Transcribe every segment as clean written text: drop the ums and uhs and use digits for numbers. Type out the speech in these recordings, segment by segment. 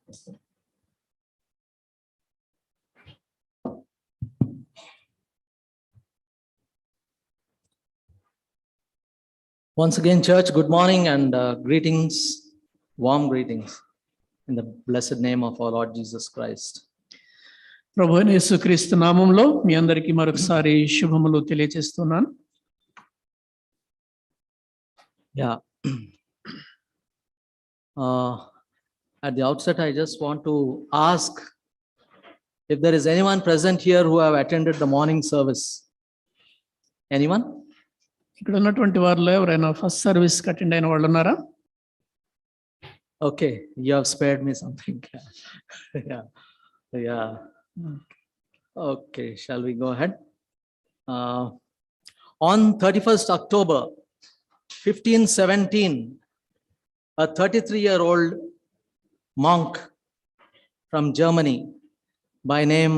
Once again, church, good morning and greetings, warm greetings in the blessed name of our Lord Jesus Christ. ప్రభువైన యేసుక్రీస్తు నామములో మీ అందరికీ మరొకసారి శుభములు తెలియజేస్తున్నాను. Yeah. At the outset, I just want to ask if there is anyone present here who have attended the morning service. Anyone? ఇక్కడ ఉన్నటువంటి వారిలో ఎవరైనా ఫస్ట్ సర్వీస్ అటెండ్ అయిన వాళ్ళు ఉన్నారా? Okay, you have spared me something. Yeah. Okay, shall we go ahead? On 31st October 1517, a 33-year-old monk from Germany by name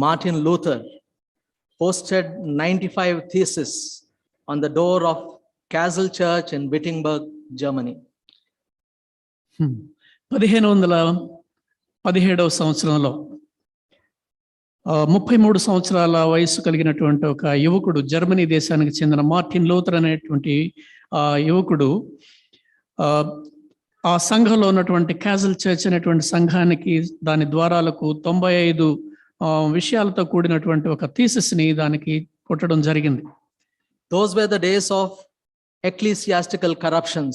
Martin Luther posted 95 theses on the door of Castle Church in Wittenberg, Germany. 1517వ సంవత్సరంలో 33 సంవత్సరాల వయసు కలిగినటువంటి ఒక యువకుడు, Germany దేశానికి చెందిన Martin Luther అనేటువంటి యువకుడు ఆ సంఘంలో ఉన్నటువంటి క్యాజల్ చర్చ్ అనేటువంటి సంఘానికి, దాని ద్వారాలకు 95 విషయాలతో కూడినటువంటి ఒక థీసిస్ ని దానికి కొట్టడం జరిగింది. Those were the days of ecclesiastical corruptions,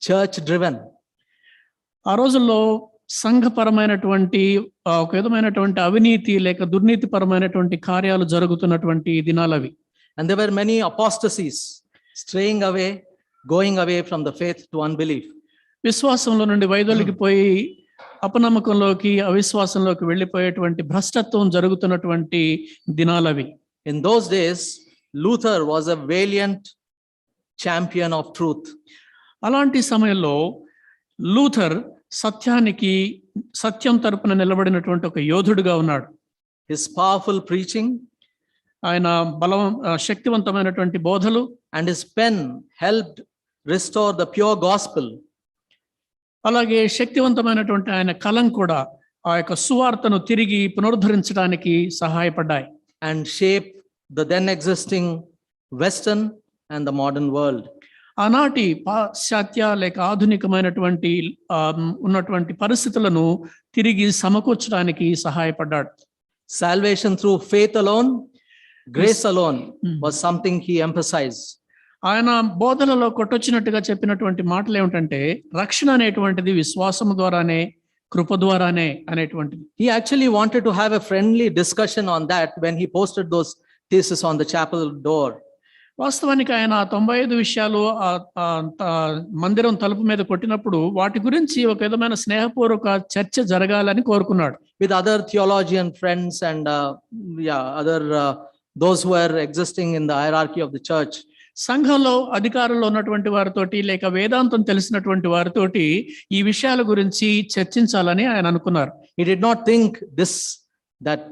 church driven. ఆ రోజుల్లో సంఘపరమైనటువంటి ఒక విధమైనటువంటి అవినీతి లేక దుర్నీతి పరమైనటువంటి కార్యాలు జరుగుతున్నటువంటి దినాలవి. And there were many apostasies, straying away, going away from the faith to unbelief. విశ్వాసంలో నుండి వైదొలిగిపోయి అపనమ్మకంలోకి, అవిశ్వాసంలోకి వెళ్ళిపోయేటువంటి భ్రష్టత్వం జరుగుతున్నటువంటి దినాలవి. In those days, Luther was a valiant champion of truth. అలాంటి సమయంలో లూథర్ సత్యం తరపున నిలబడినటువంటి ఒక యోధుడుగా ఉన్నాడు. His powerful preaching, ఆయన శక్తివంతమైనటువంటి బోధలు, and his pen helped restore the pure gospel. అలాగే శక్తివంతమైనటువంటి ఆయన కలం కూడా ఆ యొక్క సువార్తను తిరిగి పునరుద్ధరించడానికి సహాయపడ్డాయి. And shape the then existing Western and the modern world. ఆనాటి పాశ్చాత్య లేక ఆధునికమైనటువంటి ఉన్నటువంటి పరిస్థితులను తిరిగి సమకూర్చడానికి సహాయపడ్డాడు. Salvation through faith alone, grace alone was something he emphasized. ఆయన బోధనలో కొట్టొచ్చినట్టుగా చెప్పినటువంటి మాటలు ఏమిటంటే, రక్షణ అనేటువంటిది విశ్వాసము ద్వారానే, కృప ద్వారానే అనేటువంటిది. He actually wanted to have a friendly discussion on that when he posted those theses on the chapel door. వాస్తవానికి ఆయన 95 విషయాలు మందిరం తలుపు మీద కొట్టినప్పుడు వాటి గురించి ఒక విధమైన స్నేహపూర్వక చర్చ జరగాలని కోరుకున్నాడు. With other theologian friends and other those who are existing in the hierarchy of the church. సంఘంలో అధికారంలో ఉన్నటువంటి వారితోటి లేక వేదాంతం తెలిసినటువంటి వారితోటి ఈ విషయాల గురించి చర్చించాలని ఆయన అనుకున్నారు. He did not think that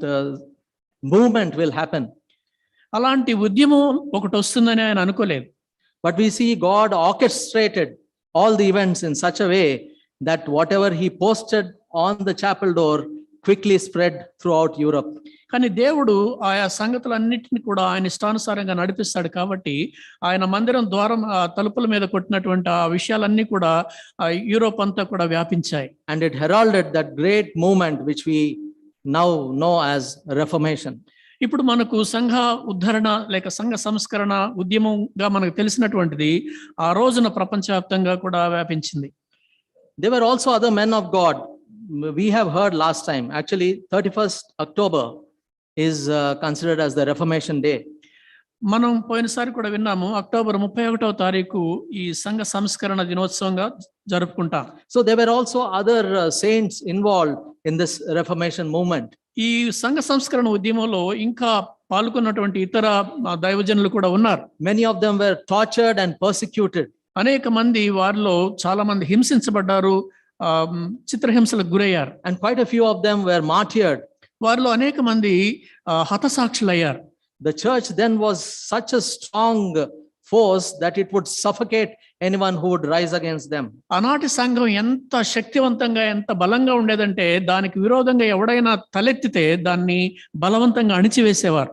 movement will happen. అలాంటి ఉద్యమం ఒకటి వస్తుందని ఆయన అనుకోలేదు. But we see God orchestrated all the events in such a way that whatever he posted on the chapel door quickly spread throughout Europe. కానీ దేవుడు ఆయా సంగతులన్నింటినీ కూడా ఆయన ఇష్టానుసారంగా నడిపిస్తాడు కాబట్టి ఆయన మందిరం ద్వారం తలుపుల మీద కొట్టినటువంటి ఆ విషయాలన్నీ కూడా యూరోప్ అంతా కూడా వ్యాపించాయి. And it heralded that great movement which we now know as Reformation. ఇప్పుడు మనకు సంఘ ఉద్ధరణ లేక సంఘ సంస్కరణ ఉద్యమంగా మనకు తెలిసినటువంటిది ఆ రోజున ప్రపంచవ్యాప్తంగా కూడా వ్యాపించింది. There were also other men of God. We have heard last time, actually 31st October is considered as the Reformation Day. మనం పోయినసారి కూడా విన్నాము, అక్టోబర్ 31వ తారీఖు ఈ సంఘ సంస్కరణ దినోత్సవంగా జరుపుకుంటాం. So there were also other saints involved in this Reformation movement. ఈ సంఘ సంస్కరణ ఉద్యమంలో ఇంకా పాల్గొన్నటువంటి ఇతర దైవజనులు కూడా ఉన్నారు. Many of them were tortured and persecuted. అనేక మంది వారిలో చాలా మంది హింసించబడ్డారు, చిత్రహింసలకు గురయ్యారు. And quite a few of them were martyred. వారిలో అనేక మంది హతసాక్షులయ్యారు. The church then was such a strong force that it would suffocate anyone who would rise against them. ఆనాటి సంఘం ఎంత శక్తివంతంగా ఎంత బలంగా ఉండేదంటే దానికి విరోధంగా ఎవడైనా తలెత్తితే దాన్ని బలవంతంగా అణిచివేసేవారు.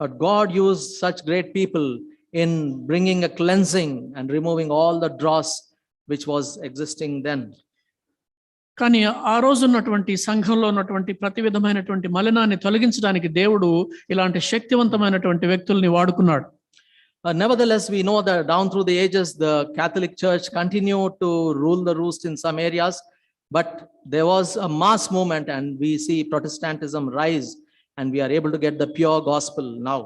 But God used such great people in bringing a cleansing and removing all the dross which was existing then. కానీ ఆ రోజు ఉన్నటువంటి సంఘంలో ఉన్నటువంటి ప్రతి విధమైనటువంటి మలినాన్ని తొలగించడానికి దేవుడు ఇలాంటి శక్తివంతమైనటువంటి వ్యక్తుల్ని వాడుకున్నాడు. Nevertheless, we know that down through the ages, the Catholic Church continued to rule the roost in some areas, but there was a mass movement and we see Protestantism rise and we are able to get the pure gospel now.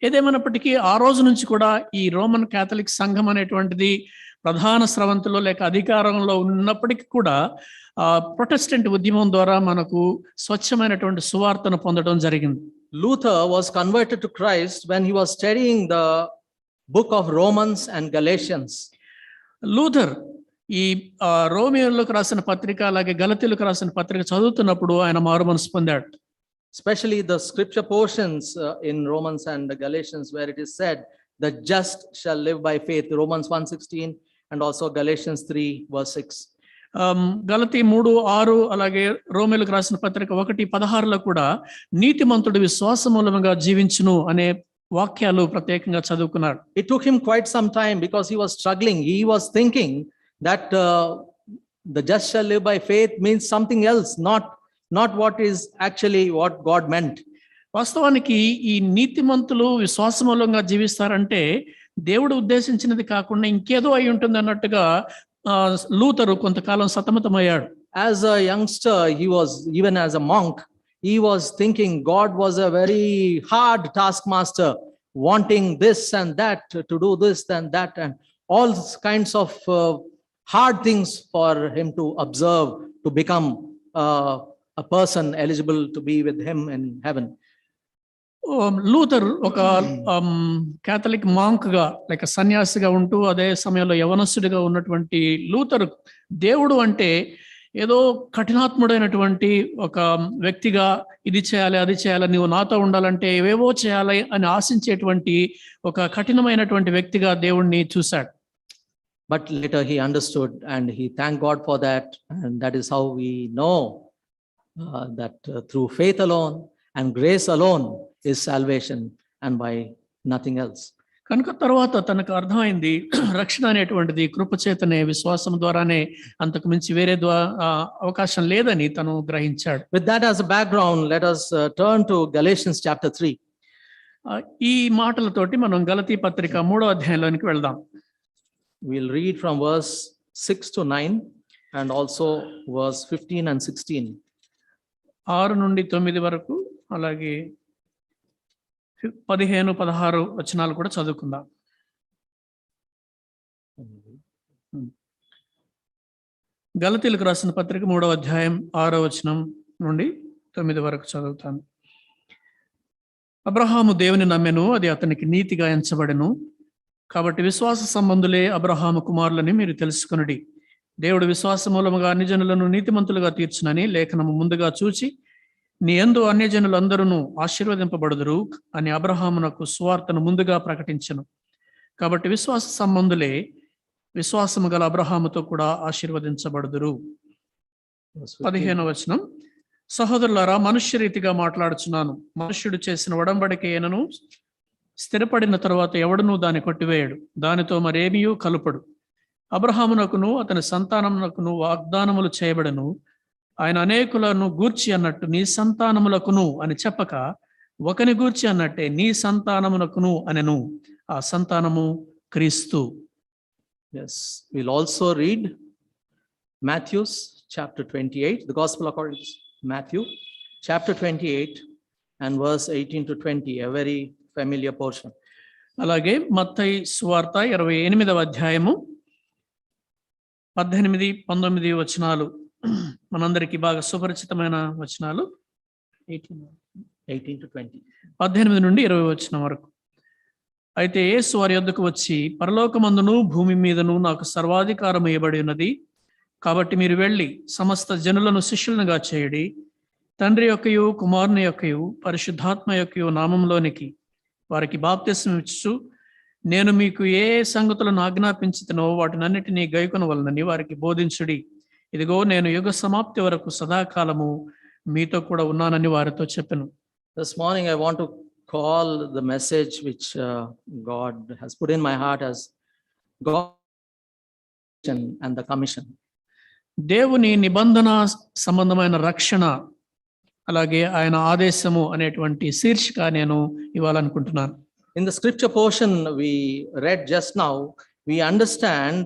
ఏదేమైనప్పటికీ ఆ రోజు నుంచి కూడా ఈ Roman Catholic సంఘం అనేటువంటిది ప్రధాన స్రవంతిలో లేక అధికారంలో ఉన్నప్పటికీ కూడా ప్రొటెస్టెంట్ ఉద్యమం ద్వారా మనకు స్వచ్ఛమైనటువంటి సువార్తను పొందడం జరిగింది. Luther was converted to Christ when he was studying the book of Romans and Galatians. Luther ఈ రోమియోలకు రాసిన పత్రిక అలాగే గలతీయులకు రాసిన పత్రిక చదువుతున్నప్పుడు ఆయన మారుమనసు పొందాడు. Especially the scripture portions in Romans and Galatians where it is said, the just shall live by faith, Romans 1:16 and also Galatians 3:6. గలతీ 3:6 అలాగే రోమియోలకు రాసిన పత్రిక 1:16లో కూడా నీతిమంతుడు విశ్వాస మూలముగా జీవించును అనే వాక్యాలు ప్రత్యేకంగా చదువుకున్నాడు. It took him quite some time because he was struggling. He was thinking that the just shall live by faith means something else, not what is actually what God meant. వాస్తవానికి ఈ నీతిమంతులు విశ్వాస మూలంగా జీవిస్తారంటే దేవుడు ఉద్దేశించినది కాకుండా ఇంకేదో అయి ఉంటుంది అన్నట్టుగా లూథరు కొంతకాలం సతమతమయ్యాడు. As a youngster, he was, even as a monk, he was thinking God was a very hard taskmaster, wanting this and that, to do this and that, and all kinds of hard things for him to observe, to become a person eligible to be with him in heaven. Luther ఒక Catholic మాంక్గా లేక సన్యాసిగా ఉంటూ అదే సమయంలో యవనస్తుడిగా ఉన్నటువంటి Luther దేవుడు అంటే ఏదో కఠినాత్ముడైనటువంటి ఒక వ్యక్తిగా ఇది చేయాలి అది చేయాలి నీవు నాతో ఉండాలంటే ఏవేవో చేయాలి అని ఆశించేటువంటి ఒక కఠినమైనటువంటి వ్యక్తిగా దేవుణ్ణి చూశాడు. But later he understood and he thanked God for that, and that is how we know that through faith alone and grace alone is salvation and by nothing else. కనుక తర్వాత తనకు అర్థమైంది రక్షణ అనేటువంటిది కృపచేతనే విశ్వాసం ద్వారానే, అంతకు మించి వేరే అవకాశం లేదని తను గ్రహించాడు. With that as a background, let us turn to Galatians chapter 3. ఈ మాటలతోటి మనం గలతీ పత్రిక 3వ అధ్యాయంలోనికి వెళ్దాం. We'll read from verse 6 to 9 and also verse 15 and 16. 6 నుండి 9 వరకు అలాగే 15, 16 వచనాలు కూడా చదువుకుందాం. గలతీయులకు రాసిన పత్రిక 3వ అధ్యాయం 6వ వచనం నుండి 9 వరకు చదువుతాను. అబ్రహాము దేవుని నమ్మెను, అది అతనికి నీతిగా ఎంచబడెను. కాబట్టి విశ్వాస సంబంధులే అబ్రహాము కుమారులని మీరు తెలుసుకొనుడి. దేవుడు విశ్వాస మూలముగా అన్ని జనులను నీతిమంతులుగా తీర్చునని లేఖనము ముందుగా చూచి, నీ యందు అన్యజనులందరూ ఆశీర్వదింపబడుదురు అని అబ్రహామునకు సువార్తను ముందుగా ప్రకటించెను. కాబట్టి విశ్వాస సంబంధులే విశ్వాసము గల అబ్రహాముతో కూడా ఆశీర్వదించబడుదురు. 15వ వచనం, సహోదరులారా, మనుష్య రీతిగా మాట్లాడుచున్నాను. మనుష్యుడు చేసిన ఒడంబడికైనను స్థిరపడిన తరువాత ఎవడునూ దాన్ని కొట్టివేయడు, దానితో మరేమియూ కలుపడు. అబ్రహామునకును అతని సంతానమునకును వాగ్దానములు చేయబడను. ఆయన అనేకులను గూర్చి అన్నట్టు నీ సంతానములకును అని చెప్పక ఒకని గూర్చి అన్నట్టే నీ సంతానమునకును అనెను. ఆ సంతానము క్రీస్తు. Yes, we'll also read Matthew's chapter 28, the gospel according to Matthew chapter 28 and verse 18 to 20, a very familiar portion. అలాగే మత్తయి సువార్త 28వ అధ్యాయము 18, 19 వచనాలు మనందరికీ బాగా సుపరిచితమైన వచనాలు. 18 to 20. 18 నుండి 20 వచనం వరకు. అయితే యేసు వారి యొద్దకు వచ్చి, పరలోకమందును భూమి మీదను నాకు సర్వాధికారం ఇవ్వబడి ఉన్నది. కాబట్టి మీరు వెళ్ళి సమస్త జనులను శిష్యులుగా చేయుడి. తండ్రి యొక్కయు కుమారుని యొక్కయు పరిశుద్ధాత్మ యొక్కయు నామంలోనికి వారికి బాప్తిస్మం ఇచ్చు నేను మీకు ఏ సంగతులను ఆజ్ఞాపించుతునో వాటినన్నిటినీ గైకొనవలనని వారికి బోధించుడి. ఇదిగో నేను యుగ సమాప్తి వరకు సదాకాలము మీతో కూడా ఉన్నానని వారితో చెప్పెను. This morning I want to call the message which God has put in my heart as God and the commission. దేవుని నిబంధన సంబంధమైన రక్షణ అలాగే ఆయన ఆదేశము అనేటువంటి శీర్షిక నేను ఇవ్వాలనుకుంటున్నాను. In the scripture portion we read just now, we understand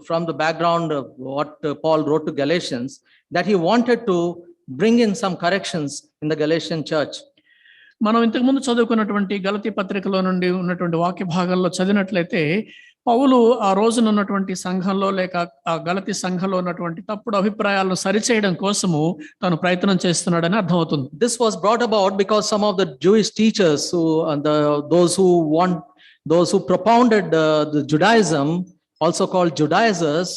from the background of what Paul wrote to Galatians that he wanted to bring in some corrections in the Galatian church. మనం ఇంతకుముందు చదువుకున్నటువంటి గలతీ పత్రికలో నుండి ఉన్నటువంటి వాక్య భాగాల్లో చదివినట్లయితే పౌలు ఆ రోజున ఉన్నటువంటి సంఘంలో లేక ఆ గలతీ సంఘంలో ఉన్నటువంటి తప్పుడు అభిప్రాయాలను సరిచేయడం కోసము తాను ప్రయత్నం చేస్తున్నాడని అర్థమవుతుంది. This was brought about because some of the Jewish teachers those who propounded the Judaism, also called Judaizers,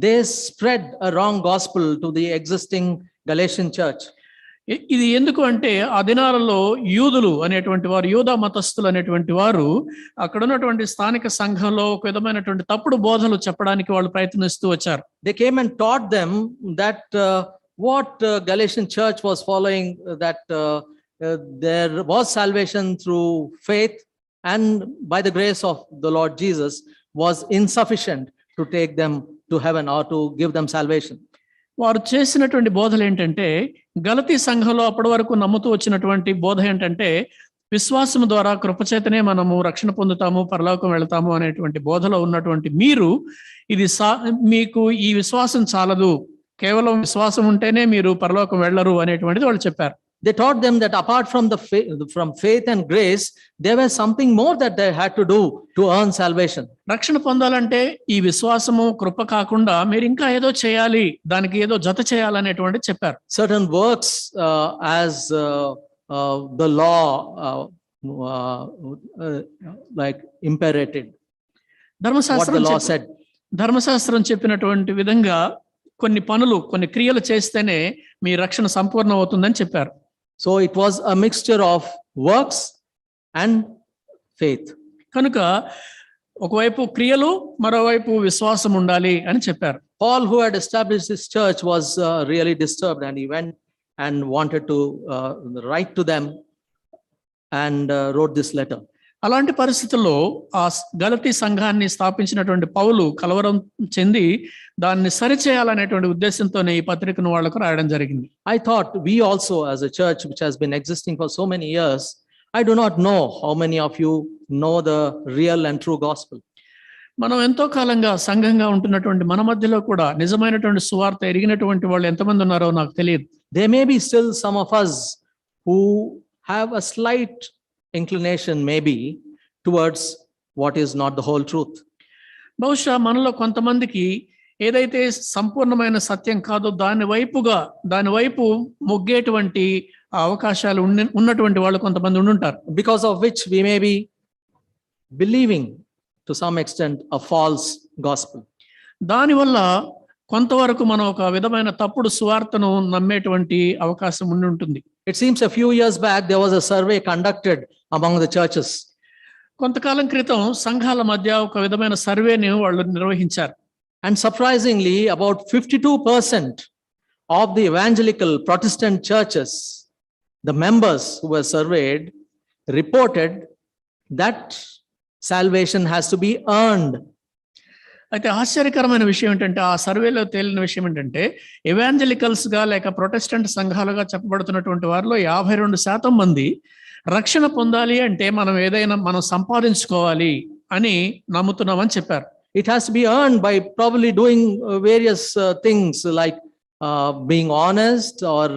they spread a wrong gospel to the existing Galatian church. ఇది ఎందుకు అంటే ఆ దినాలలో యూదులు అనేటువంటి వారు, యూదా మతస్థులు అనేటువంటి వారు అక్కడ ఉన్నటువంటి స్థానిక సంఘంలో ఒక విధమైనటువంటి తప్పుడు బోధలు చెప్పడానికి వాళ్ళు ప్రయత్నిస్తూ వచ్చారు. They came and taught them that what Galatian church was following, that there was salvation through faith and by the grace of the Lord Jesus was insufficient to take them to heaven or to give them salvation. వారు చేసినటువంటి బోధలు ఏంటంటే, గలతీ సంఘంలో అప్పటి వరకు నమ్ముతూ వచ్చినటువంటి బోధ ఏంటంటే, విశ్వాసం ద్వారా కృపచేతనే మనము రక్షణ పొందుతాము, పరలోకం వెళ్తాము అనేటువంటి బోధలో ఉన్నటువంటి మీరు మీకు ఈ విశ్వాసం చాలదు, కేవలం విశ్వాసం ఉంటేనే మీరు పరలోకం వెళ్ళరు అనేటువంటిది వాళ్ళు చెప్పారు. They taught them that apart from faith and grace, there was something more that they had to do to earn salvation. రక్షణ పొందాలంటే ఈ విశ్వాసము కృప కాకుండా మీరు ఇంకా ఏదో చేయాలి, దానికి ఏదో జత చేయాలనేటువంటి చెప్పారు. Certain works as the law like imperated. What the law said. ధర్మశాస్త్రం చెప్పినటువంటి విధంగా కొన్ని పనులు, కొన్ని క్రియలు చేస్తేనే మీ రక్షణ సంపూర్ణం అవుతుందని చెప్పారు. So it was a mixture of works and faith. కనుక ఒకవైపు క్రియలు, మరోవైపు విశ్వాసం ఉండాలి అని చెప్పారు. Paul, who had established this church, was really disturbed, and he went and wanted to write to them and wrote this letter. అలాంటి పరిస్థితుల్లో ఆ గలతీ సంఘాన్ని స్థాపించినటువంటి పౌలు కలవరం చెంది దాన్ని సరిచేయాలనేటువంటి ఉద్దేశంతోనే ఈ పత్రికను వాళ్లకు రాయడం జరిగింది. I thought we also, as a church which has been existing for so many years, I do not know how many of you know the real and true gospel. మనం ఎంతో కాలంగా సంఘంగా ఉంటున్నటువంటి మన మధ్యలో కూడా నిజమైనటువంటి సువార్త ఎరిగినటువంటి వాళ్ళు ఎంతమంది ఉన్నారో నాకు తెలియదు. There may be still some of us who have a slight inclination maybe towards what is not the whole truth. బహుశా మనలో కొంతమందికి ఏదైతే సంపూర్ణమైన సత్యం కాదో దాని వైపు మొగ్గేటువంటి అవకాశాలు ఉన్నటువంటి వాళ్ళు కొంతమంది ఉండుంటారు. Because of which we may be believing to some extent a false gospel. దానివల్ల కొంతవరకు మనం ఒక విధమైన తప్పుడు సువార్తను నమ్మేటువంటి అవకాశం ఉంటుంది. It seems a few years back there was a survey conducted among the churches. కొంతకాలం క్రితం సంఘాల మధ్య ఒక విధమైన సర్వేని వాళ్ళు నిర్వహించారు. And surprisingly, about 52% of the evangelical Protestant churches, the members who were surveyed, reported that salvation has to be earned. అయితే ఆశ్చర్యకరమైన విషయం ఏంటంటే, ఆ సర్వేలో తేలిన విషయం ఏంటంటే, ఎవాంజలికల్స్ గా లేక ప్రొటెస్టెంట్ సంఘాలుగా చెప్పబడుతున్నటువంటి వారిలో 52% మంది రక్షణ పొందాలి అంటే మనం సంపాదించుకోవాలి అని నమ్ముతున్నామని చెప్పారు. It has to be earned by probably doing various things like being honest or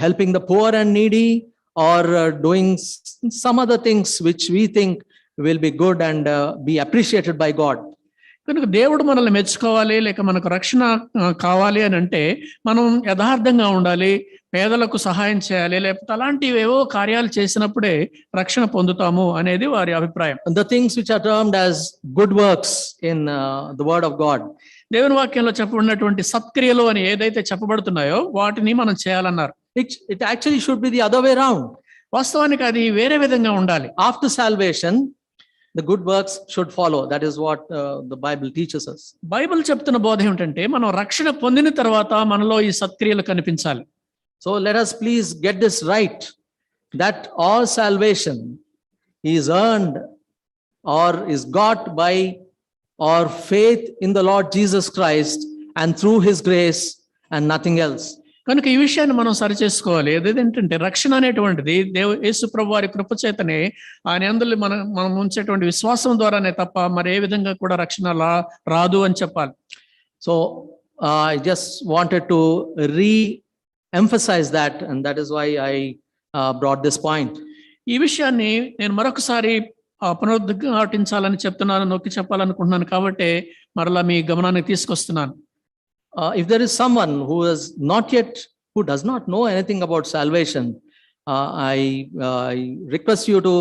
helping the poor and needy or doing some other things which we think will be good and be appreciated by God. కనుక దేవుడు మనల్ని మెచ్చుకోవాలి లేక మనకు రక్షణ కావాలి అని అంటే మనం యథార్థంగా ఉండాలి, పేదలకు సహాయం చేయాలి, లేకపోతే అలాంటివి ఏవో కార్యాలు చేసినప్పుడే రక్షణ పొందుతాము అనేది వారి అభిప్రాయం. The things which are termed as good works in the word of God. దేవుని వాక్యంలో చెప్పబడినటువంటి సత్క్రియలు అని ఏదైతే చెప్పబడుతున్నాయో వాటిని మనం చేయాలన్నారు. It actually should be the other way around. వాస్తవానికి అది వేరే విధంగా ఉండాలి. After salvation, the good works should follow. That is what the Bible teaches us. Bible చెప్తున్న బోధ ఏమిటంటే మనం రక్షణ పొందిన తర్వాత మనలో ఈ సత్క్రియలు కనిపించాలి. So let us please get this right, that our salvation is earned or is got by our faith in the Lord Jesus Christ and through his grace and nothing else. కనుక ఈ విషయాన్ని మనం సరిచేసుకోవాలి. ఏదేంటంటే రక్షణ అనేటువంటిది యేసు ప్రభు వారి కృప చేతనే ఆయన యందు మనం ఉంచేటువంటి విశ్వాసం ద్వారానే తప్ప మరి ఏ విధంగా కూడా రక్షణ రాదు అని చెప్పాలి. So I just wanted to re-emphasize that, and that is why I brought this point. ఈ విషయాన్ని నేను మరొకసారి పునరుద్ఘాటించాలని చెప్తున్నాను, నొక్కి చెప్పాలనుకుంటున్నాను కాబట్టి మరలా మీ గమనానికి తీసుకొస్తున్నాను. If there is someone who does not know anything about salvation, I request you to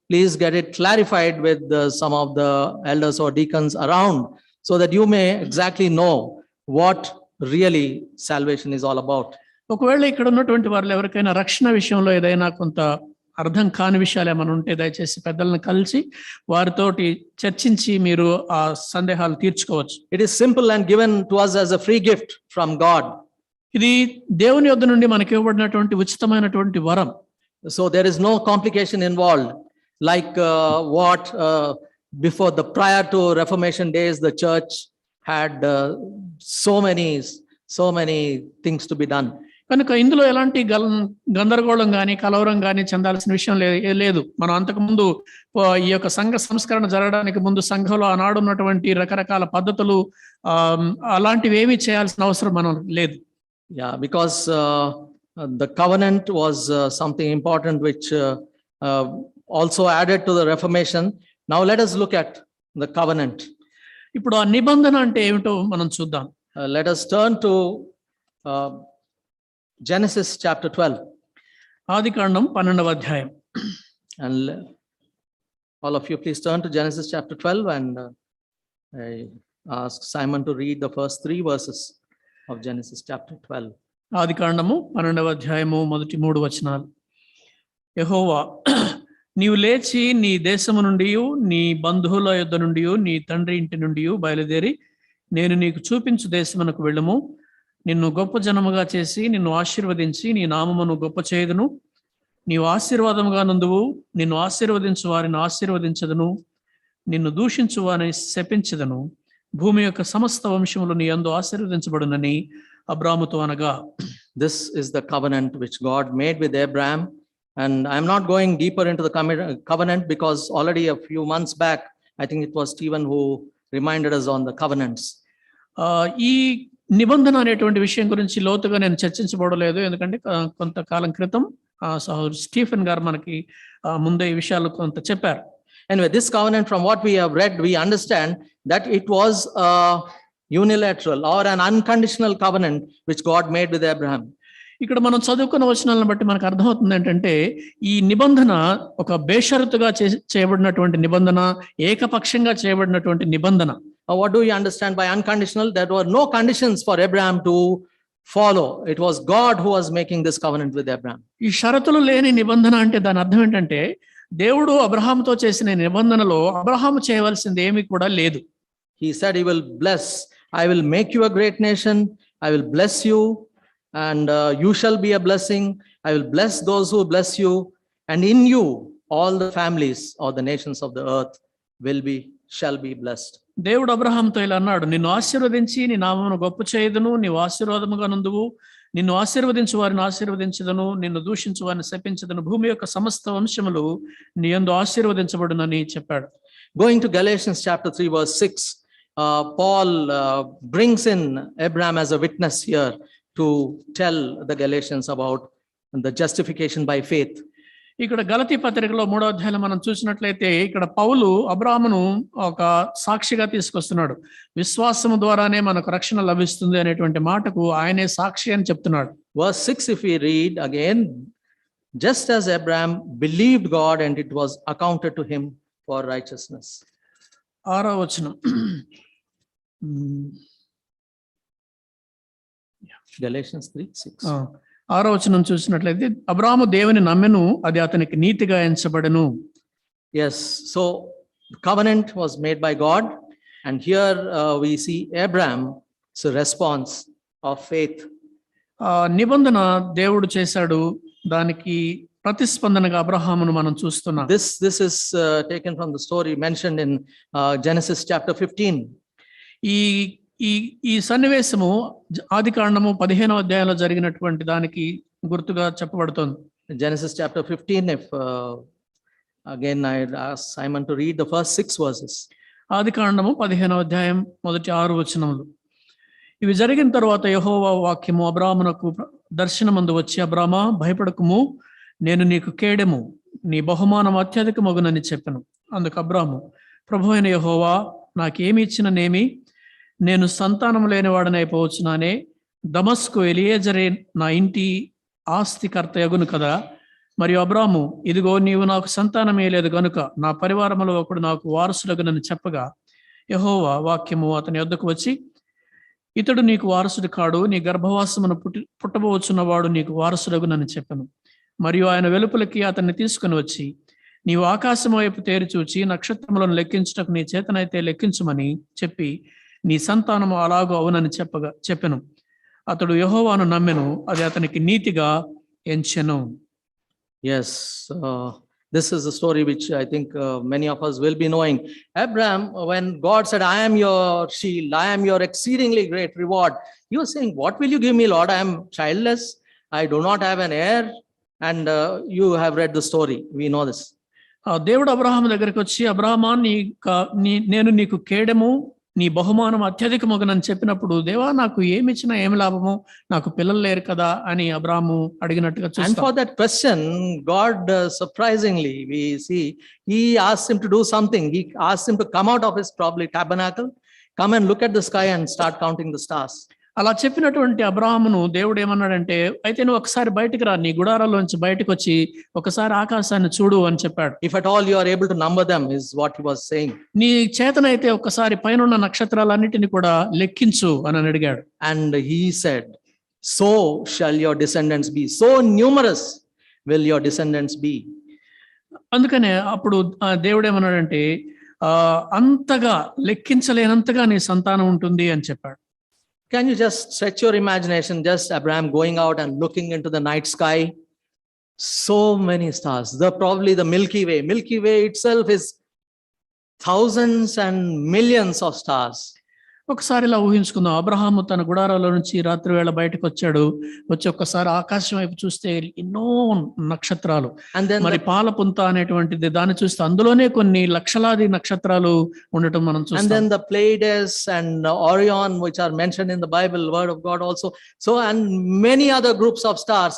please get it clarified with some of the elders or deacons around, so that you may exactly know what really salvation is all about. ఒకవేళ ఇక్కడ ఉన్నటువంటి వారు ఎవరికైనా రక్షణ విషయంలో ఏదైనా కొంత అర్థం కాని విషయాలు ఏమైనా ఉంటే దయచేసి పెద్దలను కలిసి వారితోటి చర్చించి మీరు ఆ సందేహాలు తీర్చుకోవచ్చు. It is simple and given to us as a free gift from God. ఇది దేవుని యొద్ద నుండి మనకి ఇవ్వబడినటువంటి ఉచితమైనటువంటి వరం. So there is no complication involved, like what before prior to Reformation days the church had so many things to be done. కనుక ఇందులో ఎలాంటి గందరగోళం కానీ కలవరం కానీ చెందాల్సిన విషయం లేదు. మనం అంతకుముందు ఈ యొక్క సంఘ సంస్కరణ జరగడానికి ముందు సంఘంలో ఆనాడు ఉన్నటువంటి రకరకాల పద్ధతులు అలాంటివి ఏమీ చేయాల్సిన అవసరం మనం లేదు. Yeah, because the covenant was something important which also added to the Reformation. Now let us look at the covenant. ఇప్పుడు ఆ నిబంధన అంటే ఏమిటో మనం చూద్దాం. Let us turn to Genesis chapter 12. ఆదికాండం 12వ అధ్యాయం. And all of you please turn to Genesis chapter 12, and I ask Simon to read the first 3 verses of Genesis chapter 12. ఆదికాండము 12వ అధ్యాయము మొదటి 3 వచనాలు. యెహోవా, నీవు లేచి నీ దేశము నుండి నీ బంధువుల యొద్ద నుండి నీ తండ్రి ఇంటి నుండి బయలుదేరి నేను నీకు చూపించు దేశమునకు వెళ్ళుము. నిన్ను గొప్ప జనముగా చేసి నిన్ను ఆశీర్వదించి నీ నామమును గొప్ప చేయుదును. నీవు ఆశీర్వాదముగా నందువు. నిన్ను ఆశీర్వదించు వారిని ఆశీర్వదించదును, నిన్ను దూషించు వారిని శపించదను. భూమి యొక్క సమస్త వంశములు నీ యందు ఆశీర్వదించబడునని అబ్రాముతో అనగా. This is the covenant which God made with Abraham, and I'm not going deeper into the covenant because already a few months back I think it was Stephen who reminded us on the covenants. ఈ నిబంధన అనేటువంటి విషయం గురించి లోతుగా నేను చర్చించబడలేదు, ఎందుకంటే కొంతకాలం క్రితం సహోదరు స్టీఫెన్ గారు మనకి ముందే ఈ విషయాలు కొంత చెప్పారు. Anyway, this covenant, from what we have read, we understand that it was a unilateral or an unconditional covenant which God made with Abraham. ఇక్కడ మనం చదువుకున్న వచనాలను బట్టి మనకు అర్థమవుతుంది ఏంటంటే ఈ నిబంధన ఒక బేషరతుగా చేయబడినటువంటి నిబంధన, ఏకపక్షంగా చేయబడినటువంటి నిబంధన. What do you understand by unconditional? There were no conditions for Abraham to follow. It was God who was making this covenant with Abraham. ఈ షరతులు లేని నిబంధన అంటే దాని అర్థం ఏంటంటే దేవుడు అబ్రహాముతో చేసిన నిబంధనలో అబ్రహాము చేయవలసింది ఏమీ కూడా లేదు. He said he will bless. I will make you a great nation. I will bless you, and you shall be a blessing. I will bless those who bless you, and in you all the families or the nations of the earth shall be blessed. దేవుడు అబ్రహాముతో ఇలా అన్నాడు, నిన్ను ఆశీర్వదించి నీ నామమును గొప్ప చేయుదును, నీవు ఆశీర్వాదముగా నందువు. నిన్ను ఆశీర్వదించు వారిని ఆశీర్వదించదను, నిన్ను దూషించు వారిని శపించదను. భూమి యొక్క సమస్త వంశములు నీ యందు ఆశీర్వదించబడునని చెప్పాడు. Going to Galatians chapter 3 verse 6, Paul brings in Abraham as a witness here to tell the Galatians about the justification by faith. ఇక్కడ గలతీ పత్రికలో 3వ అధ్యాయంలో మనం చూసినట్లయితే ఇక్కడ పౌలు అబ్రాహామును ఒక సాక్షిగా తీసుకొస్తున్నాడు. విశ్వాసము ద్వారానే మనకు రక్షణ లభిస్తుంది అనేటువంటి మాటకు ఆయనే సాక్షి అని చెప్తున్నాడు. Verse 6, if we read again, just as Abraham believed God and it was accounted to him for righteousness. 6వ వచనం. Galatians 3:6. 6వ వచనం చూసినట్లయితే అబ్రాహాము దేవుని నమ్మెను, అది అతనికి నీతిగా ఎంచబడెను. Yes, so covenant was made by God, and here we see Abraham's response of faith. నిబంధన దేవుడు చేశాడు, దానికి ప్రతిస్పందనగా అబ్రహామును మనం చూస్తున్నాం. This is taken from the story mentioned in Genesis chapter 15. ఈ ఈ ఈ సన్నివేశము ఆదికాండము 15వ అధ్యాయంలో జరిగినటువంటి దానికి గుర్తుగా చెప్పబడుతోంది. Genesis chapter 15, if again I ask Simon to read the first 6 verses. ఆదికాండము 15వ అధ్యాయం మొదటి 6 వచనములు. ఇవి జరిగిన తర్వాత యెహోవా వాక్యము అబ్రాహామునకు దర్శనమందు వచ్చి, అబ్రామా భయపడకుము, నేను నీకు కేడెము, నీ బహుమానం అత్యధికమగునని చెప్పెను. అందుకు అబ్రాము, ప్రభువైన యెహోవా, నాకేమి ఇచ్చిననేమి, నేను సంతానం లేనివాడనైపోవచ్చునానే, దమస్కు ఎలియేజరే నా ఇంటి ఆస్తికర్తయగును కదా. మరియు అబ్రాము, ఇదిగో నీవు నాకు సంతానమే లేదు గనుక నా పరివారములో ఒకడు నాకు వారసుడగునని చెప్పగా, యెహోవా వాక్యము అతని వద్దకు వచ్చి, ఇతడు నీకు వారసుడు కాడు, నీ గర్భవాసమును పుట్టబోచున్నవాడు నీకు వారసుడగునని చెప్పెను. మరియు ఆయన వెలుపలికి అతన్ని తీసుకుని వచ్చి, నీవు ఆకాశం వైపు తేరి చూచి నక్షత్రములను లెక్కించుటకు నీ చేతనైతే లెక్కించుమని చెప్పి, నీ సంతానము అలాగూ అవునని చెప్పెను. అతడు యెహోవాను నమ్మెను, అది అతనికి నీతిగా ఎంచెను. Yes, this is the story which I think many of us will be knowing. Abraham, when God said, I am your shield, I am your exceedingly great reward, he was saying, what will you give me, Lord? I am childless, I do not have an heir. And you have read the story, we know this. దేవుడు అబ్రహాము దగ్గరికి వచ్చి, అబ్రహామా, నేను నీకు కేడము, నీ బహుమానం అత్యధికమగునని చెప్పినప్పుడు, దేవా నాకు ఏమిచ్చినా ఏమి లాభము, నాకు పిల్లలు లేరు కదా అని అబ్రాహాము అడిగినట్టుగా చూస్తాం. And for that question, God surprisingly we see he asked him to do something. He asked him to come out of his probably tabernacle, come and look at the sky and start counting the stars. అలా చెప్పినటువంటి అబ్రహామును దేవుడు ఏమన్నాడంటే, అయితే నువ్వు ఒకసారి బయటికి రా, నీ గుడారాల్లోంచి బయటకు వచ్చి ఒకసారి ఆకాశాన్ని చూడు అని చెప్పాడు. If at all you are able to number them, is what he was saying. నీ చేతనైతే ఒకసారి పైన నక్షత్రాలన్నిటిని కూడా లెక్కించు అని అడిగాడు. And he said, so shall your descendants be, so numerous will your descendants be. అందుకనే అప్పుడు దేవుడు ఏమన్నాడంటే, అంతగా లెక్కించలేనంతగా నీ సంతానం ఉంటుంది అని చెప్పాడు. Can you just stretch your imagination, just Abraham going out and looking into the night sky? So many stars. Probably the Milky Way. Milky Way itself is thousands and millions of stars. ఒకసారి ఇలా ఊహించుకుందాం, అబ్రహాము తన గుడారాలో నుంచి రాత్రి వేళ బయటకు వచ్చాడు, వచ్చి ఒక్కసారి ఆకాశం వైపు చూస్తే ఎన్నో నక్షత్రాలు, మరి పాలపుంత అనేటువంటిది దాన్ని చూస్తే అందులోనే కొన్ని లక్షలాది నక్షత్రాలు ఉండటం మనం చూస్తాం. And then the Pleiades and Orion, which are mentioned in the Bible, word of God also. So, and many other groups of stars.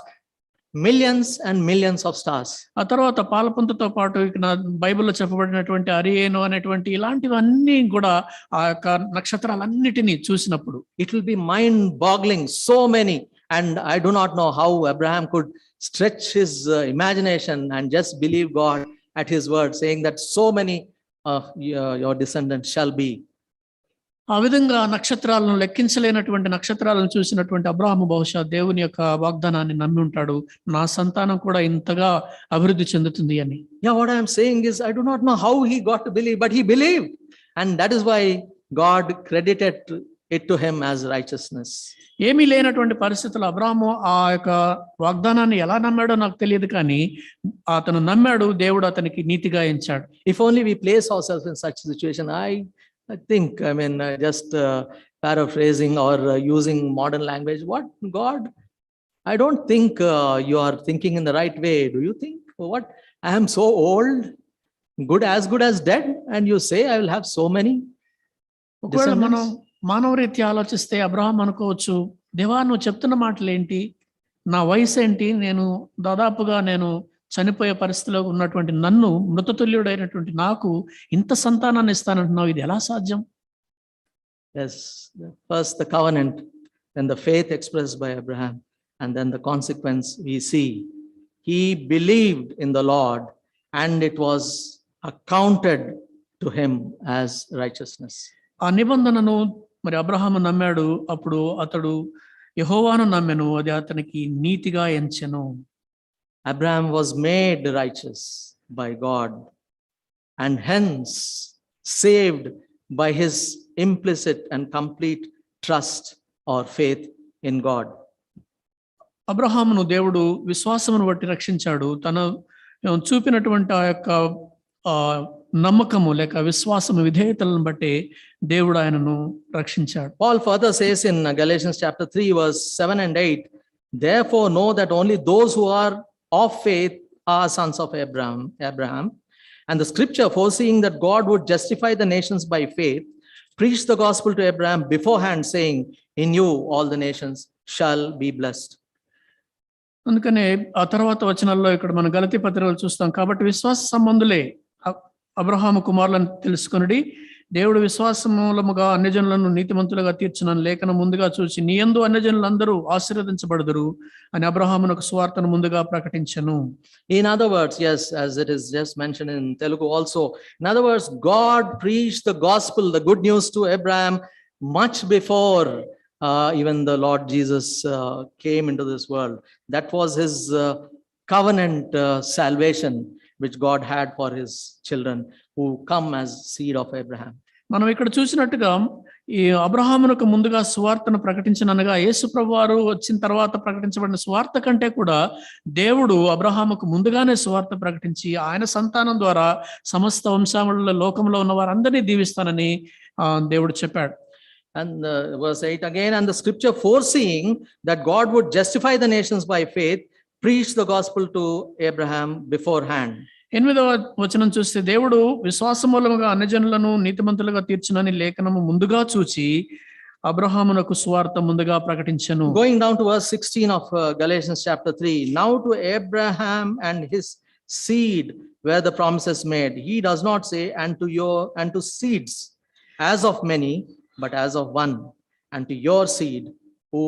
Millions and millions of stars. ఆ తర్వాత పాలపుంతతో పాటు ఇక్కడ బైబిల్లో చెప్పబడినటువంటి అరియేను అనేటువంటి ఇలాంటివన్నీ కూడా ఆ యొక్క నక్షత్రాలన్నిటినీ చూసినప్పుడు it will be mind boggling, so many. And I do not know how Abraham could stretch his imagination and just believe God at his word, saying that so many your descendants shall be. ఆ విధంగా నక్షత్రాలను లెక్కించలేనటువంటి నక్షత్రాలను చూసినటువంటి అబ్రహాము బహుశా దేవుని యొక్క వాగ్దానాన్ని నమ్మి ఉంటాడు, నా సంతానం కూడా ఇంతగా అభివృద్ధి చెందుతుంది అని. Yeah, what I am saying is, I do not know how he got to believe, but he believed, and that is why God credited it to him as righteousness. ఏమీ లేనటువంటి పరిస్థితుల్లో అబ్రహాము ఆ యొక్క వాగ్దానాన్ని ఎలా నమ్మాడో నాకు తెలియదు, కానీ అతను నమ్మాడు, దేవుడు అతనికి నీతిగా ఎంచాడు. If only we place ourselves in such situation, I think, just paraphrasing or using modern language, what God, I don't think you are thinking in the right way. Do you think, what, I am so old, good as dead, and you say I will have so many ఒకవేళ మనం descendants? మానవరీత్యా ఆలోచిస్తే Abraham అనుకోవచ్చు, దేవా నువ్వు చెప్తున్న మాటలు ఏంటి, నా వయసు ఏంటి, నేను దాదాపుగా చనిపోయే పరిస్థితిలో ఉన్నటువంటి నన్ను, మృతతుల్యుడైనటువంటి నాకు ఇంత సంతానాన్ని ఇస్తానంటున్నావు, ఇది ఎలా సాధ్యం? Yes, first the covenant, then the faith expressed by Abraham, and then the consequence we see. He believed in the Lord, and it was accounted to him as righteousness. ఆ నిబంధనను మరి అబ్రహాము నమ్మాడు, అప్పుడు అతడు యెహోవాను నమ్మెను, అది అతనికి నీతిగా ఎంచెను. Abraham was made righteous by God and hence saved by his implicit and complete trust or faith in God. అబ్రహామును దేవుడు విశ్వాసమును బట్టి రక్షించాడు. తన చూపినటువంటి ఆ యొక్క నమ్మకము లేక విశ్వాసము విధేయతలను బట్టి దేవుడు ఆయనను రక్షించాడు. Paul further says in Galatians chapter 3 verse 7 and 8, therefore know that only those who are of faith are sons of Abraham. And the scripture, foreseeing that God would justify the nations by faith, preached the gospel to Abraham beforehand, saying, in you all the nations shall be blessed. అందుకనే ఆ తర్వాత వచనాల్లో ఇక్కడ మన గలతీ పత్రికలు చూస్తాం. కాబట్టి విశ్వాస సంబంధులే అబ్రహాము కుమారులను తెలుసుకొనుడి, దేవుడు విశ్వాస మూలముగా అన్యజనులను నీతిమంతులుగా తీర్చునని లేఖనం ముందుగా చూసి నీ యందు అన్యజనులందరూ ఆశీర్వదించబడుదురు అని అబ్రహామునకు సువార్తను ముందుగా ప్రకటించెను. In other words, yes, as it is just mentioned in Telugu also, in other words, God preached the gospel, the good news to Abraham much before even the Lord Jesus came into this world. That was his covenant salvation which God had for his children who come as seed of Abraham. మనం ఇక్కడ చూసినట్టుగా ఈ అబ్రహామునకు ముందుగా సువార్తను ప్రకటించిననగా యేసు ప్రభువారు వచ్చిన తర్వాత ప్రకటించబడిన సువార్త కంటే కూడా దేవుడు అబ్రహాముకు ముందుగానే సువార్త ప్రకటించి ఆయన సంతానం ద్వారా సమస్త వంశావళుల లోకంలో ఉన్న వారందరినీ దీవిస్తానని దేవుడు చెప్పాడు. And verse 8 again, and the scripture foreseeing that God would justify the nations by faith, preached the gospel to Abraham beforehand. 8వ వచనం చూస్తే దేవుడు విశ్వాస మూలముగా అన్యజనులను నీతిమంతులుగా తీర్చునని లేఖనము ముందుగా చూచి అబ్రహామునకు సువార్త ముందుగా ప్రకటించెను. Going down to verse 16 of Galatians chapter 3, now to Abraham and his seed were the promises made. He does not say and to seeds as of many, but as of one, and to your seed who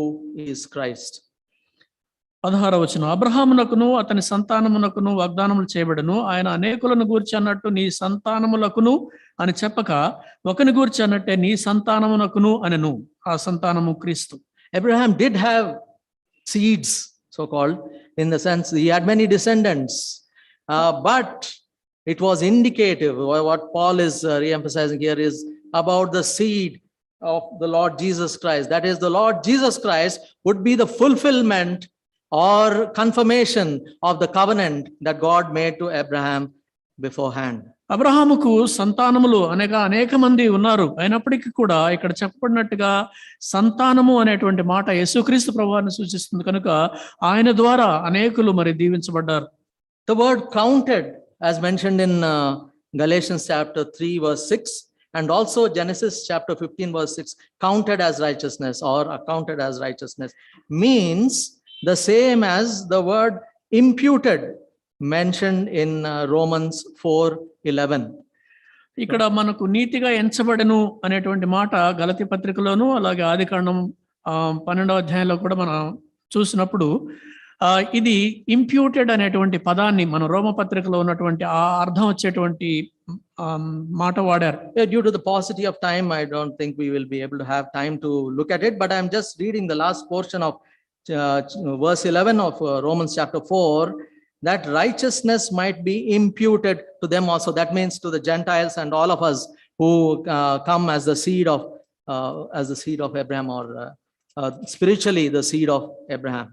is Christ. 16వ వచనం, అబ్రహామునకును అతని సంతానమునకును వాగ్దానములు చేయబడను, ఆయన అనేకులను గూర్చి అన్నట్టు నీ సంతానములకును అని చెప్పక ఒకని గూర్చి అన్నట్టే నీ సంతానమునకును అనెను. ఆ సంతానము క్రీస్తు. Abraham did have seeds, so called, in the sense he had many descendants, but it was indicative. What Paul is re-emphasizing here is about the seed of the Lord Jesus Christ. That is, the Lord Jesus Christ would be the fulfillment or confirmation of the covenant that God made to Abraham beforehand. అబ్రహాముకు సంతానములు అనగా అనేక మంది ఉన్నారు. అయినప్పటికీ కూడా ఇక్కడ చెప్పబడినట్టుగా సంతానము అనేటువంటి మాట యేసుక్రీస్తు ప్రభువారిని సూచిస్తుంది కనుక ఆయన ద్వారా అనేకులు మరి దీవించబడ్డారు. The word counted, as mentioned in Galatians chapter 3 verse 6, and also Genesis chapter 15 verse 6, counted as righteousness or accounted as righteousness, means the same as the word imputed mentioned in Romans 4:11. ఇక్కడ మనకు నీతిగా ఎంచబడెను అనేటువంటి మాట గలతీ పత్రికలోను అలాగే ఆదికాండం 12వ అధ్యాయంలో కూడా మనం చూసినప్పుడు ఇది ఇంప్యూటెడ్ అనేటువంటి పదాన్ని మన రోమ పత్రికలో ఉన్నటువంటి ఆ అర్థం వచ్చేటువంటి మాట వాడారు. Due to the paucity of time, I don't think we will be able to have time to look at it, but I'm just reading the last portion of verse 11 of Romans chapter 4, that righteousness might be imputed to them also. That means to the Gentiles and all of us who come as the seed of Abraham, or spiritually the seed of Abraham.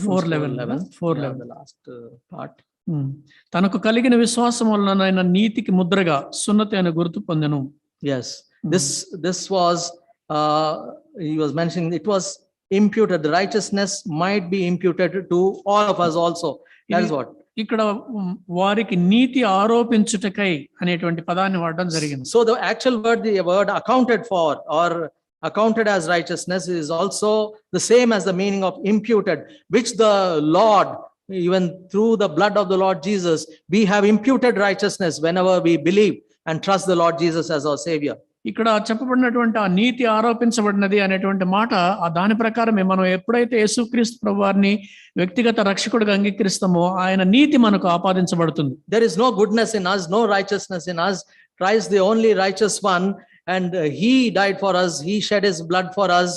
4:11 the last part. తనకు కలిగిన విశ్వాసం వలన ఆయన నీతికి ముద్రగా సున్నతి అనే గుర్తు పొందెను. Yes, this was he was mentioning, it was imputed. The righteousness might be imputed to all of us also. That is what ఇక్కడ వారికి నీతి ఆరోపించుటకై అనేటువంటి పదాన్ని వాడడం జరిగింది. So the actual word, the word accounted for or accounted as righteousness, is also the same as the meaning of imputed, which the Lord, even through the blood of the Lord Jesus, we have imputed righteousness whenever we believe and trust the Lord Jesus as our Savior. ఇక్కడ చెప్పబడినటువంటి ఆ నీతి ఆరోపించబడినది అనేటువంటి మాట దాని ప్రకారమే మనం ఎప్పుడైతే యేసుక్రీస్తు ప్రభువారిని వ్యక్తిగత రక్షకుడిగా అంగీకరిస్తామో ఆయన నీతి మనకు ఆపాదించబడుతుంది. There is no goodness in us, no righteousness in us. Christ, the only righteous one, and he died for us, he shed his blood for us,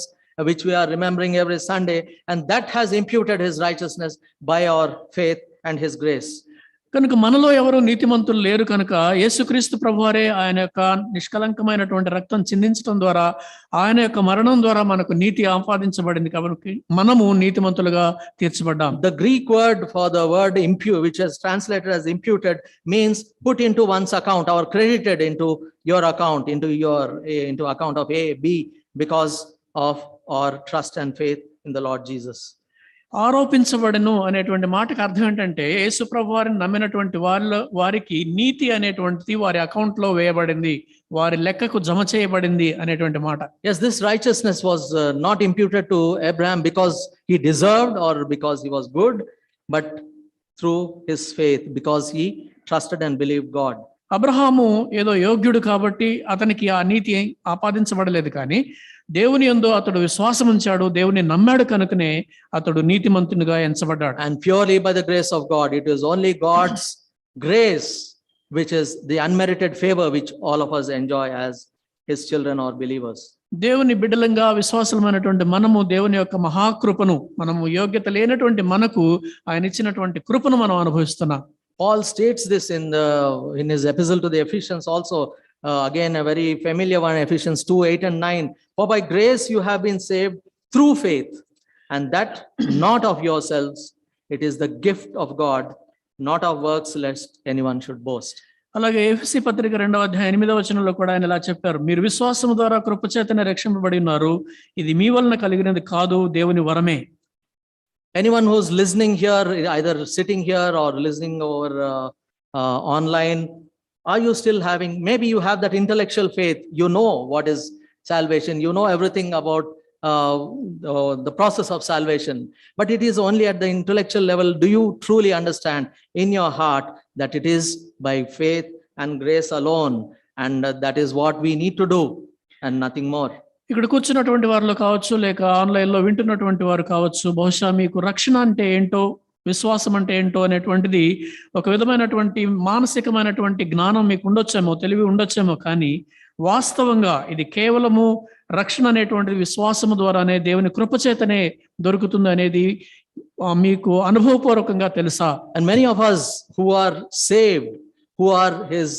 which we are remembering every Sunday, and that has imputed his righteousness by our faith and his grace. కనుక మనలో ఎవరు నీతిమంతులు లేరు కనుక యేసుక్రీస్తు ప్రభువారే ఆయన యొక్క నిష్కలంకమైనటువంటి రక్తం చిందించడం ద్వారా ఆయన యొక్క మరణం ద్వారా మనకు నీతి ఆపాదించబడింది కాబట్టి మనము నీతిమంతులుగా తీర్చబడ్డాం. The Greek word for the word which is translated as imputed, means put into one's account or credited into your account, into account of A, B, because of our trust and faith in the Lord Jesus. ఆరోపించబడను అనేటువంటి మాటకు అర్థం ఏంటంటే యేసు ప్రభు వారిని నమ్మినటువంటి వారికి నీతి అనేటువంటిది వారి account లో వేయబడింది, వారి లెక్కకు జమ చేయబడింది అనేటువంటి మాట. Yes, this righteousness was not imputed to Abraham because he deserved or because he was good, but through his faith, because he trusted and believed God. Abraham ఏదో యోగ్యుడు కాబట్టి అతనికి ఆ నీతి ఆపాదించబడలేదు, కానీ దేవుని యందు అతడు విశ్వాసం ఉంచాడు, దేవుని నమ్మాడు కనుకనే అతడు నీతిమంతునిగా ఎంచబడ్డాడు. And purely by the grace of God, it is only God's grace which is the unmerited favor which all of us enjoy as his children or believers. దేవుని బిడ్డలంగా విశ్వాసమైనటువంటి మనము దేవుని యొక్క మహాకృపను, మనము యోగ్యత లేనటువంటి మనకు ఆయన ఇచ్చినటువంటి కృపను మనం అనుభవిస్తున్నాం. Paul states this in his epistle to the Ephesians also, again a very familiar one, Ephesians 2:8 and 9. For by grace you have been saved through faith, and that not of yourselves, it is the gift of God, not of works, lest anyone should boast. అలాగే ఎఫెసీ పత్రిక 2వ అధ్యాయం 8వ వచనంలో కూడా ఆయన ఇలా చెప్పారు, మీరు విశ్వాసము ద్వారా కృపచేతనే రక్షింపబడి ఉన్నారు, ఇది మీ వలన కలిగినది కాదు, దేవుని వరమే. Anyone who's listening here, either sitting here or listening over online, are you still having, maybe you have that intellectual faith, you know what is salvation, you know everything about the process of salvation, but it is only at the intellectual level. Do you truly understand in your heart that it is by faith and grace alone, and that is what we need to do and nothing more? ఇక్కడ కూర్చున్నటువంటి వారిలో కావచ్చు, లేక ఆన్లైన్లో వింటున్నటువంటి వారు కావచ్చు, బహుశా మీకు రక్షణ అంటే ఏంటో, విశ్వాసం అంటే ఏంటో అనేటువంటిది ఒక విధమైనటువంటి మానసికమైనటువంటి జ్ఞానం మీకు ఉండొచ్చేమో, తెలివి ఉండొచ్చేమో, కానీ వాస్తవంగా ఇది కేవలము రక్షణ అనేటువంటిది విశ్వాసము ద్వారానే, దేవుని కృపచేతనే దొరుకుతుంది అనేది మీకు అనుభవపూర్వకంగా తెలుసా? And many of us who are saved, who are his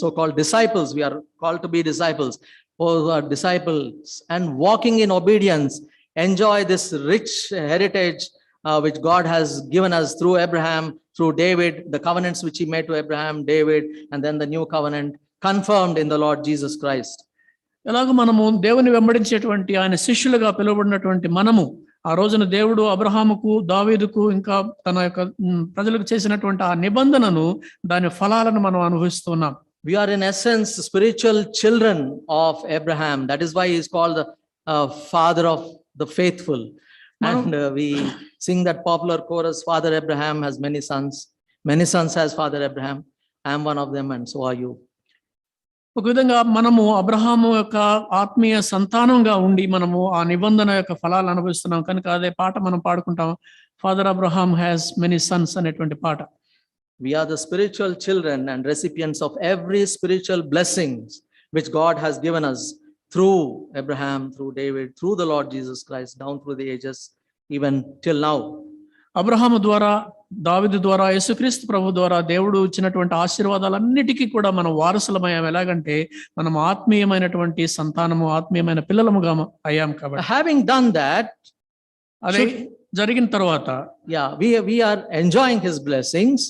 so-called disciples, we are called to be disciples, who are disciples and walking in obedience, enjoy this rich heritage which God has given us through Abraham, through David, the covenants which he made to Abraham, David, and then the new covenant confirmed in the Lord Jesus Christ. ఎలాగ మనము దేవుని వెంబడించేటువంటి ఆయన శిష్యులుగా పిలువబడినటువంటి మనము ఆ రోజున దేవుడు అబ్రహాముకు, దావీదుకు, ఇంకా తన యొక్క ప్రజలకు చేసినటువంటి ఆ నిబంధనను, దాని ఫలాలను మనం అనుభవిస్తున్నాం. We are in essence spiritual children of Abraham. That is why he is called the father of the faithful. And we sing that popular chorus, Father Abraham has many sons. Many sons has Father Abraham. I am one of them and so are you. ఒక విధంగా మనము అబ్రహాము యొక్క ఆత్మీయ సంతానంగా ఉండి మనము ఆ నిబంధన యొక్క ఫలాలు అనుభవిస్తున్నాం కనుక అదే పాట మనం పాడుకుంటాం, father Abraham has many sons అనేటువంటి పాట. We are the spiritual children and recipients of every spiritual blessings which God has given us through Abraham, through David, through the Lord Jesus Christ, down through the ages, even till now. Abraham ద్వారా, దావీదు ద్వారా, యేసుక్రీస్తు ప్రభు ద్వారా దేవుడు ఇచ్చినటువంటి ఆశీర్వాదాలన్నిటికీ కూడా మనం వారసులమయ్యాం. ఎలాగంటే మనం ఆత్మీయమైనటువంటి సంతానము, ఆత్మీయమైన పిల్లలముగా అయ్యాం. కాబట్టి having done that, అదే జరిగిన తర్వాత, we are enjoying his blessings.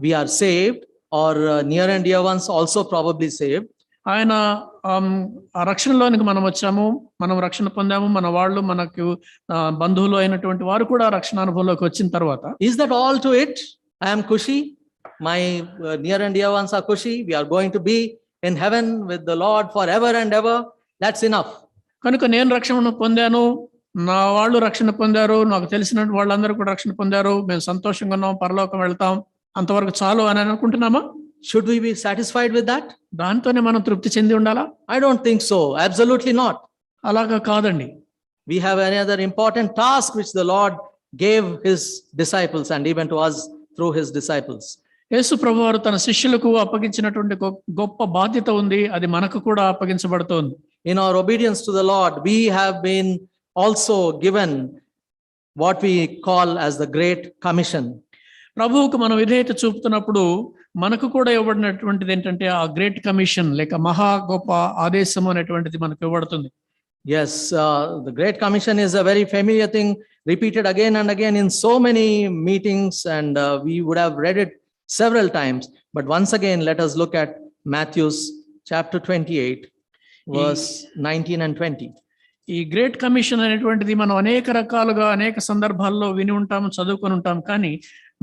We are saved, or near and dear ones also probably saved. ఆయన ఆ రక్షణలోనికి మనం వచ్చాము, మనం రక్షణ పొందాము, మన వాళ్ళు, మనకు బంధువులు అయినటువంటి వారు కూడా రక్షణ అనుభవంలోకి వచ్చిన తర్వాత, is that all to it? I am Kushi, my near and dear ones are Kushi, we are going to be in heaven with the Lord forever and ever. That's enough. కనుక నేను రక్షణ పొందాను, నా వాళ్ళు రక్షణ పొందారు, నాకు తెలిసిన వాళ్ళందరూ కూడా రక్షణ పొందారు, మేము సంతోషంగా ఉన్నాం, పరలోకం వెళ్తాం, అంతవరకు చాలు అని అనుకుంటున్నామా? Should we be satisfied with that? దాంతోనే మనం తృప్తి చెంది ఉండాలా? I don't think so. Absolutely not. అలాగా కాదండి. We have another important task which the Lord gave his disciples and even to us through his disciples. యేసు ప్రభువారు తన శిష్యులకు అప్పగించినటువంటి గొప్ప బాధ్యత ఉంది, అది మనకు కూడా అప్పగించబడుతోంది. In our obedience to the Lord, we have been also given what we call as the Great Commission. ప్రభువుకు మనం విధేయత చూపుతున్నప్పుడు మనకు కూడా ఇవ్వబడినటువంటిది ఏంటంటే ఆ గ్రేట్ కమిషన్ లేక మహా గొప్ప ఆదేశం అనేటువంటిది మనకు ఇవ్వబడుతుంది. Yes, the Great Commission is a very familiar thing, repeated again and again in so many meetings, and we would have read it several times. But once again, let us look at Matthew's chapter 28, verse 19 and 20. ఈ great commission అనేటువంటిది మనం అనేక రకాలుగా అనేక సందర్భాల్లో విని ఉంటాము, చదువుకొని ఉంటాం. కానీ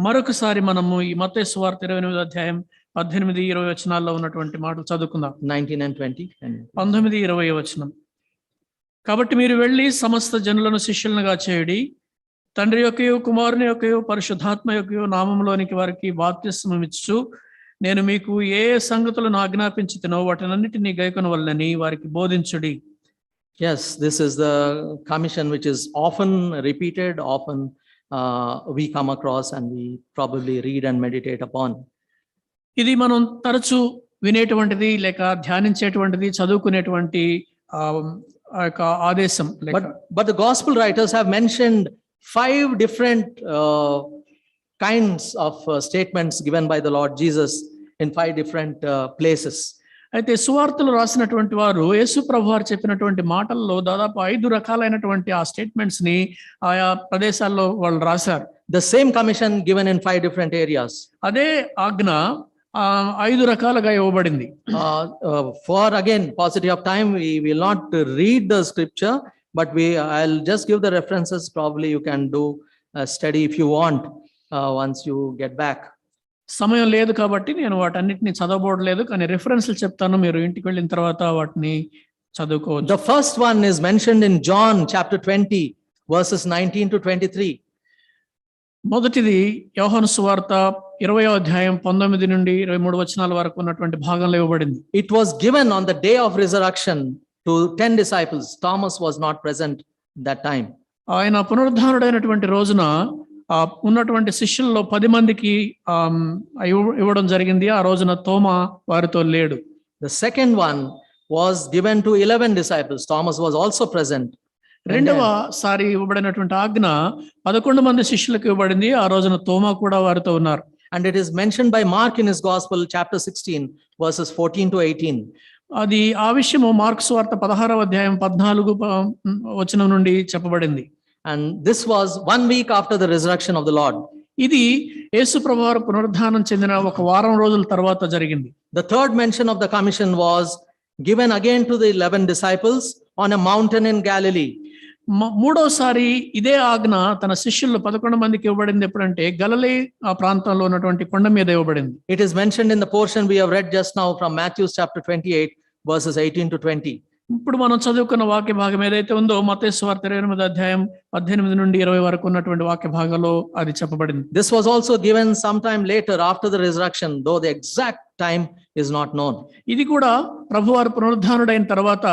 మరొకసారి మనము ఈ మత్తయి సువార్త 28వ అధ్యాయం 18-20 వచనాల్లో ఉన్నటువంటి మాటలు చదువుకుందాం. 19 and 20. 19-20 వచనం. కాబట్టి మీరు వెళ్ళి సమస్త జనులను శిష్యులుగా చేయుడి, తండ్రి యొక్కయు కుమారుని యొక్కయు పరిశుద్ధాత్మ యొక్కయు నామములోనికి వారికి బాప్తిస్మం ఇచ్చు, నేను మీకు ఏ సంగతులను ఆజ్ఞాపించుతునో వాటినన్నిటినీ గైకొనవలెనని వారికి బోధించుడి. Yes, this is the commission which is often repeated, often we come across and we probably read and meditate upon. ఇది మనం తరచూ వినేటువంటిది లేక ధ్యానించేటువంటిది, చదువుకునేటువంటి ఆ యొక్క ఆదేశం. But the gospel writers have mentioned 5 different kinds of statements given by the Lord Jesus in 5 different places. అయితే సువార్తలు రాసినటువంటి వారు యేసు ప్రభువు వారు చెప్పినటువంటి మాటల్లో దాదాపు 5 రకాలైనటువంటి ఆ స్టేట్మెంట్స్ ని ఆయా ప్రదేశాల్లో వాళ్ళు రాశారు. The same commission given in 5 different areas. అదే ఆజ్ఞ 5 రకాలుగా ఇవ్వబడింది. For again paucity of time, we will not read the scripture, but I'll just give the references. Probably you can do a study if you want once you get back. సమయం లేదు కాబట్టి నేను వాటన్నిటిని చదవబోడలేదు, కానీ రెఫరెన్స్లు చెప్తాను, మీరు ఇంటికి వెళ్ళిన తర్వాత వాటిని చదువుకోవచ్చు. The first one is mentioned in John chapter 20 verses 19 to 23. మొదటిది యోహాను సువార్త 20వ అధ్యాయం 19 నుండి 23 వచనాల వరకు ఉన్నటువంటి భాగంలో ఇవ్వబడింది. It was given on the day of resurrection to 10 disciples. Thomas was not present that time. ఆయన పునరుద్ధానుడైనటువంటి రోజున ఉన్నటువంటి శిష్యుల్లో 10 మందికి ఇవ్వడం జరిగింది. ఆ రోజున తోమా వారితో లేడు. The second one was given to 11 disciples. Thomas was also present. రెండవ సారి ఇవ్వబడినటువంటి ఆజ్ఞ 11 మంది శిష్యులకు ఇవ్వబడింది. ఆ రోజున తోమా కూడా వారితో ఉన్నారు. And it is mentioned by Mark in his gospel chapter 16 verses 14 to 18. అది ఆ విషయము మార్కు సువార్త 16వ అధ్యాయం 14 వచనం నుండి చెప్పబడింది. And this was 1 week after the resurrection of the Lord. ఇది యేసు ప్రభువారు పునరుద్ధానం చెందిన ఒక వారం రోజుల తర్వాత జరిగింది. The third mention of the commission was given again to the 11 disciples on a mountain in Galilee. మూడోసారి ఇదే ఆజ్ఞ తన శిష్యులు 11 మందికి ఇవ్వబడింది. ఎప్పుడంటే గలిలయ ఆ ప్రాంతంలో ఉన్నటువంటి కొండ మీద ఇవ్వబడింది. It is mentioned in the portion we have read just now from Matthew chapter 28 verses 18 to 20. ఇప్పుడు మనం చదువుకున్న వాక్య భాగం ఏదైతే ఉందో మత్తయి సువార్త 28వ అధ్యాయం 18 నుండి 20 వరకు ఉన్నటువంటి వాక్య భాగంలో అది చెప్పబడింది. This was also given sometime later after the resurrection, though the exact time is not known. ఇది కూడా ప్రభువారు పునరుద్ధానుడైన తర్వాత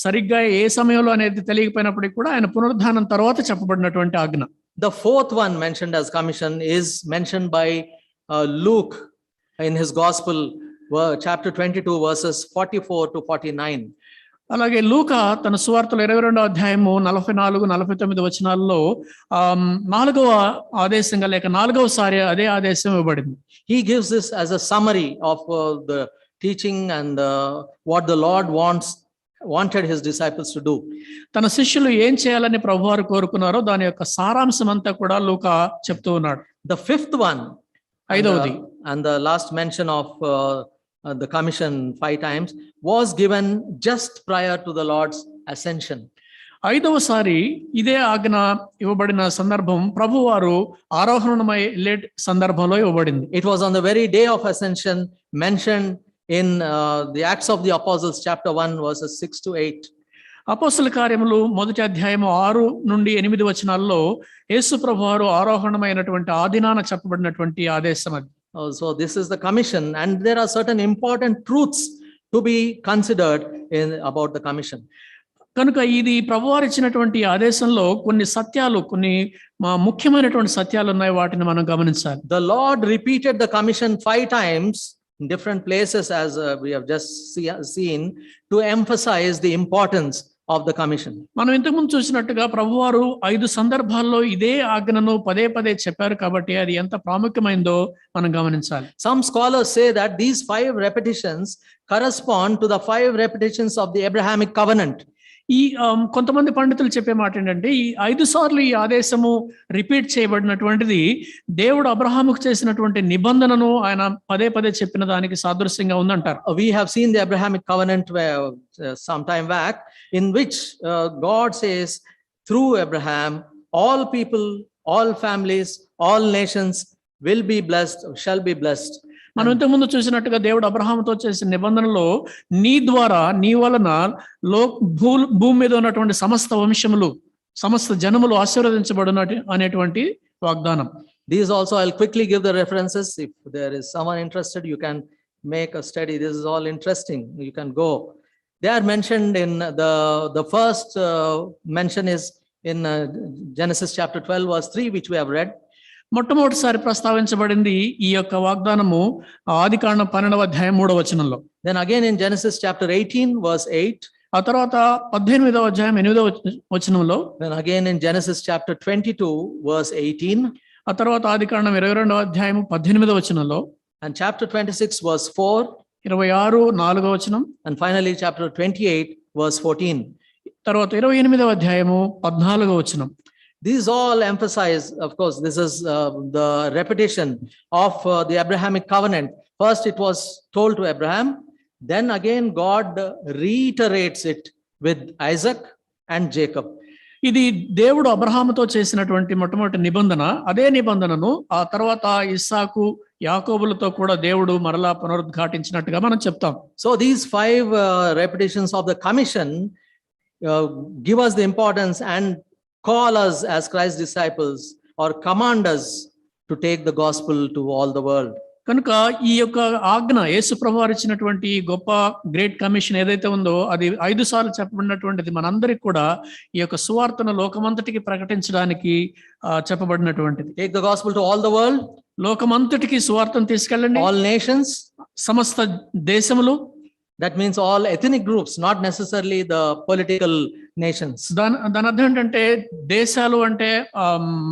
సరిగ్గా ఏ సమయంలో అనేది తెలియకపోయినప్పటికీ కూడా ఆయన పునరుద్ధానం తర్వాత చెప్పబడినటువంటి ఆజ్ఞ. The fourth one mentioned as commission is mentioned by Luke in his gospel chapter 22 verses 44 to 49. అలాగే లూకా తన సువార్తలో 22వ అధ్యాయము 44-49 వచనాల్లో 4వ ఆదేశంగా లేక 4వ సారి అదే ఆదేశం ఇవ్వబడింది. He gives this as a summary of the teaching and what the Lord wanted his disciples to do. తన శిష్యులు ఏం చేయాలని ప్రభువారు కోరుకున్నారో దాని యొక్క సారాంశం అంతా కూడా లూకా చెప్తూ ఉన్నాడు. The fifth one, ఐదవది and the last mention of the commission 5 times was given just prior to the Lord's ascension. 5వ సారి ఇదే ఆజ్ఞ ఇవ్వబడిన సందర్భం ప్రభువారు ఆరోహణమై లేట్ సందర్భంలో ఇవ్వబడింది. It was on the very day of ascension mentioned in the Acts of the Apostles chapter 1 verses 6 to 8. అపోస్తల కార్యములు 1వ అధ్యాయం 6 నుండి 8 వచనాల్లో యేసు ప్రభువారు ఆరోహణమైనటువంటి ఆ దినాన చెప్పబడినటువంటి ఆదేశం అది. So this is the commission, and there are certain important truths to be considered about the commission. కనుక ఇది ప్రభువారు ఇచ్చినటువంటి ఆదేశంలో కొన్ని సత్యాలు, కొన్ని ముఖ్యమైనటువంటి సత్యాలు ఉన్నాయి, వాటిని మనం గమనించాలి. The Lord repeated the commission 5 times in different places as we have just seen to emphasize the importance of the commission. మనం ఇంతకుముందు చూసినట్టుగా ప్రభువారు 5 సందర్భాల్లో ఇదే ఆజ్ఞను పదే పదే చెప్పారు కాబట్టి అది ఎంత ప్రాముఖ్యమైందో మనం గమనించాలి. Some scholars say that these 5 repetitions correspond to the 5 repetitions of the Abrahamic covenant. ఈ కొంతమంది పండితులు చెప్పే మాట ఏంటంటే ఈ 5 సార్లు ఈ ఆదేశము రిపీట్ చేయబడినటువంటిది దేవుడు అబ్రహాముకు చేసినటువంటి నిబంధనను ఆయన పదే పదే చెప్పిన దానికి సాదృశ్యంగా ఉందంటారు. We have seen the Abrahamic covenant some time back, in which God says through Abraham, all people, all families, all nations will be blessed, shall be blessed. మనం ఇంతకుముందు చూసినట్టుగా దేవుడు అబ్రహాముతో చేసిన నిబంధనలో నీ ద్వారా నీ వలన భూమి మీద ఉన్నటువంటి సమస్త వంశములు సమస్త జనములు ఆశీర్వదించబడినట్టు అనేటువంటి వాగ్దానం. These also I'll quickly give the references. If there is someone interested, you can make a study. This is all interesting. You can go. They are mentioned in the first mention is in Genesis chapter 12 verse 3, which we have read. మొట్టమొదటిసారి ప్రస్తావించబడింది ఈ యొక్క వాగ్దానము ఆదికాండం 12వ అధ్యాయం 3వ వచనంలో. Then again in Genesis chapter 18 verse 8. ఆ తర్వాత 18వ అధ్యాయం 8వ వచనంలో. Then again in Genesis chapter 22 verse 18. ఆ తర్వాత ఆదికాండం 22వ అధ్యాయం 18వ వచనంలో. And chapter 26 verse 4. 26 4వ వచనం. And finally chapter 28 verse 14. తర్వాత 28వ అధ్యాయము 14వ వచనం. These all emphasize, of course, this is the repetition of the Abrahamic covenant. First it was told to Abraham, then again God reiterates it with Isaac and Jacob. ఇది దేవుడు అబ్రహాముతో చేసినటువంటి మొట్టమొదటి నిబంధన. అదే నిబంధనను ఆ తర్వాత ఇస్సాకు యాకోబులతో కూడా దేవుడు మరలా పునరుద్ఘాటించినట్టుగా మనం చెప్తాం. So these 5 repetitions of the commission give us the importance and call us as Christ's disciples or command us to take the gospel to all the world. కనుక ఈ యొక్క ఆజ్ఞ యేసు ప్రభువారు ఇచ్చినటువంటి గొప్ప గ్రేట్ కమిషన్ ఏదైతే ఉందో అది 5 సార్లు చెప్పబడినటువంటిది మనందరికి కూడా ఈ యొక్క సువార్తను లోకమంతటికి ప్రకటించడానికి చెప్పబడినటువంటిది. Take the gospel to all the world. లోకమంతటికి సువార్తను తీసుకెళ్ళండి. All nations. సమస్త దేశములు. That means all ethnic groups, not necessarily the political nations. దాని అర్థం ఏంటంటే దేశాలు అంటే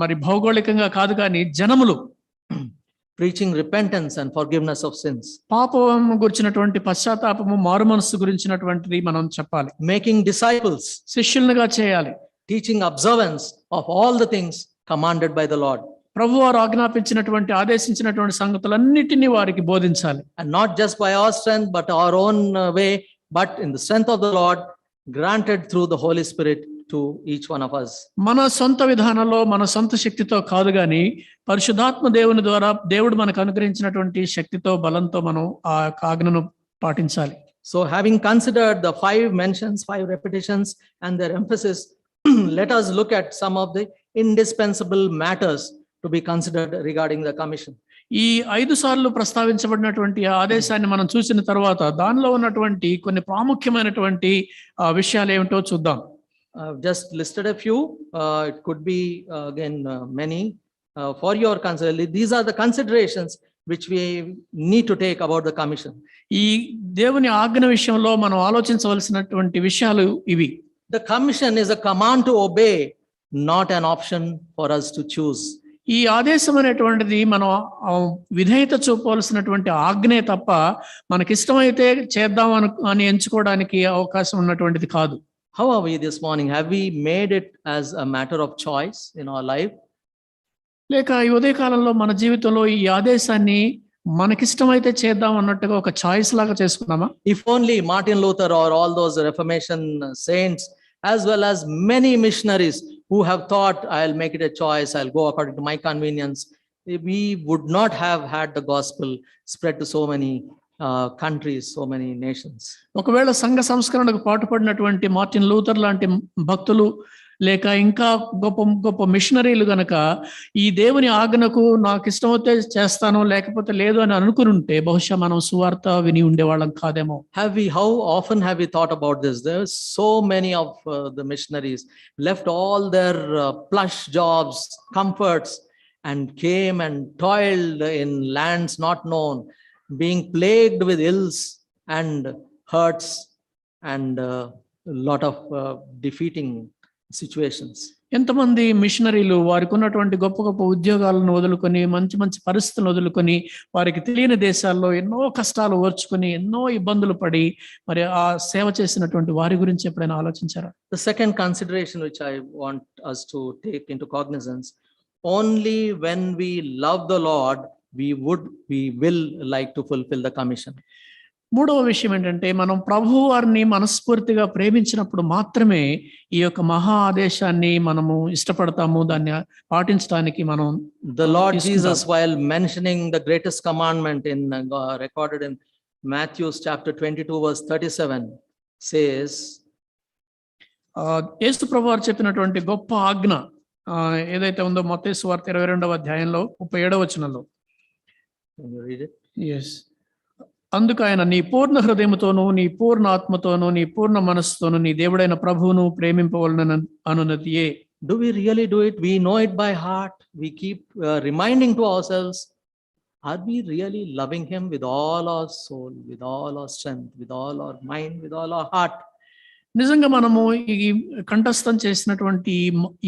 మరి భౌగోళికంగా కాదు కానీ జనములు. Preaching repentance and forgiveness of sins. పాపం గురించినటువంటి పశ్చాత్తాపము మారు మనస్సు గురించినటువంటిది మనం చెప్పాలి. Making disciples. శిష్యులుగా చేయాలి. Teaching observance of all the things commanded by the Lord. ప్రభువారు ఆజ్ఞాపించినటువంటి ఆదేశించినటువంటి సంగతులన్నిటినీ వారికి బోధించాలి. And not just by our strength but our own way, but in the strength of the Lord granted through the Holy Spirit to each one of us. మన సొంత విధానంలో మన సొంత శక్తితో కాదు గాని పరిశుద్ధాత్మ దేవుని ద్వారా దేవుడు మనకు అనుగ్రహించినటువంటి శక్తితో బలంతో మనం ఆ ఆజ్ఞను పాటించాలి. So having considered the 5 mentions, 5 repetitions and their emphasis, let us look at some of the indispensable matters to be considered regarding the commission. ఈ 5 సార్లు ప్రస్తావించబడినటువంటి ఆదేశాన్ని మనం చూసిన తర్వాత దానిలో ఉన్నటువంటి కొన్ని ప్రాముఖ్యమైనటువంటి విషయాలు ఏమిటో చూద్దాం. Just listed a few. It could be again many for your consideration. These are the considerations which we need to take about the commission. ఈ దేవుని ఆజ్ఞ విషయంలో మనం ఆలోచించవలసినటువంటి విషయాలు ఇవి. The commission is a command to obey, not an option for us to choose. ఈ ఆదేశం అనేటువంటిది మనం విధేయత చూపవలసినటువంటి ఆజ్ఞే తప్ప మనకిష్టమైతే చేద్దాం అని ఎంచుకోవడానికి అవకాశం ఉన్నటువంటిది కాదు. How are we this morning? Have we made it as a matter of choice in our life? లేక ఈ ఉదయకాలంలో మన జీవితంలో ఈ ఆదేశాన్ని మనకిష్టమైతే చేద్దాం అన్నట్టుగా ఒక చాయిస్ లాగా చేసుకున్నామా? If only Martin Luther or all those Reformation saints, as well as many missionaries who have thought, I'll make it a choice, I'll go according to my convenience, we would not have had the gospel spread to so many countries, so many nations. ఒకవేళ సంఘ సంస్కరణకు పాటుపడినటువంటి Martin Luther లాంటి భక్తులు లేక ఇంకా గొప్ప గొప్ప మిషనరీలు గనక ఈ దేవుని ఆజ్ఞకు నాకు ఇష్టమైతే చేస్తాను లేకపోతే లేదు అని అనుకుని ఉంటే బహుశా మనం సువార్త విని ఉండేవాళ్ళం కాదేమో. How often have we thought about this? There are so many of the missionaries left all their plush jobs, comforts, and came and toiled in lands not known, being plagued with ills and hurts and lot of defeating situations. ఎంతమంది మిషనరీలు వారికి ఉన్నటువంటి గొప్ప గొప్ప ఉద్యోగాలను వదులుకొని మంచి మంచి పరిస్థితులను వదులుకొని వారికి తెలియని దేశాల్లో ఎన్నో కష్టాలు ఓర్చుకొని ఎన్నో ఇబ్బందులు పడి మరి ఆ సేవ చేసినటువంటి వారి గురించి ఎప్పుడైనా ఆలోచించారా? The second consideration which I want us to take into cognizance, only when we love the Lord, we will like to fulfill the commission. మూడవ విషయం ఏంటంటే మనం ప్రభు వారిని మనస్ఫూర్తిగా ప్రేమించినప్పుడు మాత్రమే ఈ యొక్క మహా ఆదేశాన్ని మనము ఇష్టపడతాము, దాన్ని పాటించడానికి మనం The Lord తీసుకుంటాం. Jesus, while mentioning the greatest commandment in recorded in Matthew chapter 22 verse 37, says, యేసు ప్రభు వారు చెప్పినటువంటి గొప్ప ఆజ్ఞ ఏదైతే ఉందో మత్తయి సువార్త 22వ అధ్యాయంలో 37వ వచనంలో, can you read it? Yes, అందుకు ఆయన నీ పూర్ణ హృదయముతోను నీ పూర్ణ ఆత్మతోను నీ పూర్ణ మనస్సుతోను నీ దేవుడైన ప్రభువును ప్రేమింపవలన అనున్నదియే. Do we really do it? We know it by heart. We keep reminding to ourselves, are we really loving him with all our soul, with all our strength, with all our mind, with all our heart? నిజంగా మనము ఈ కంఠస్థం చేసినటువంటి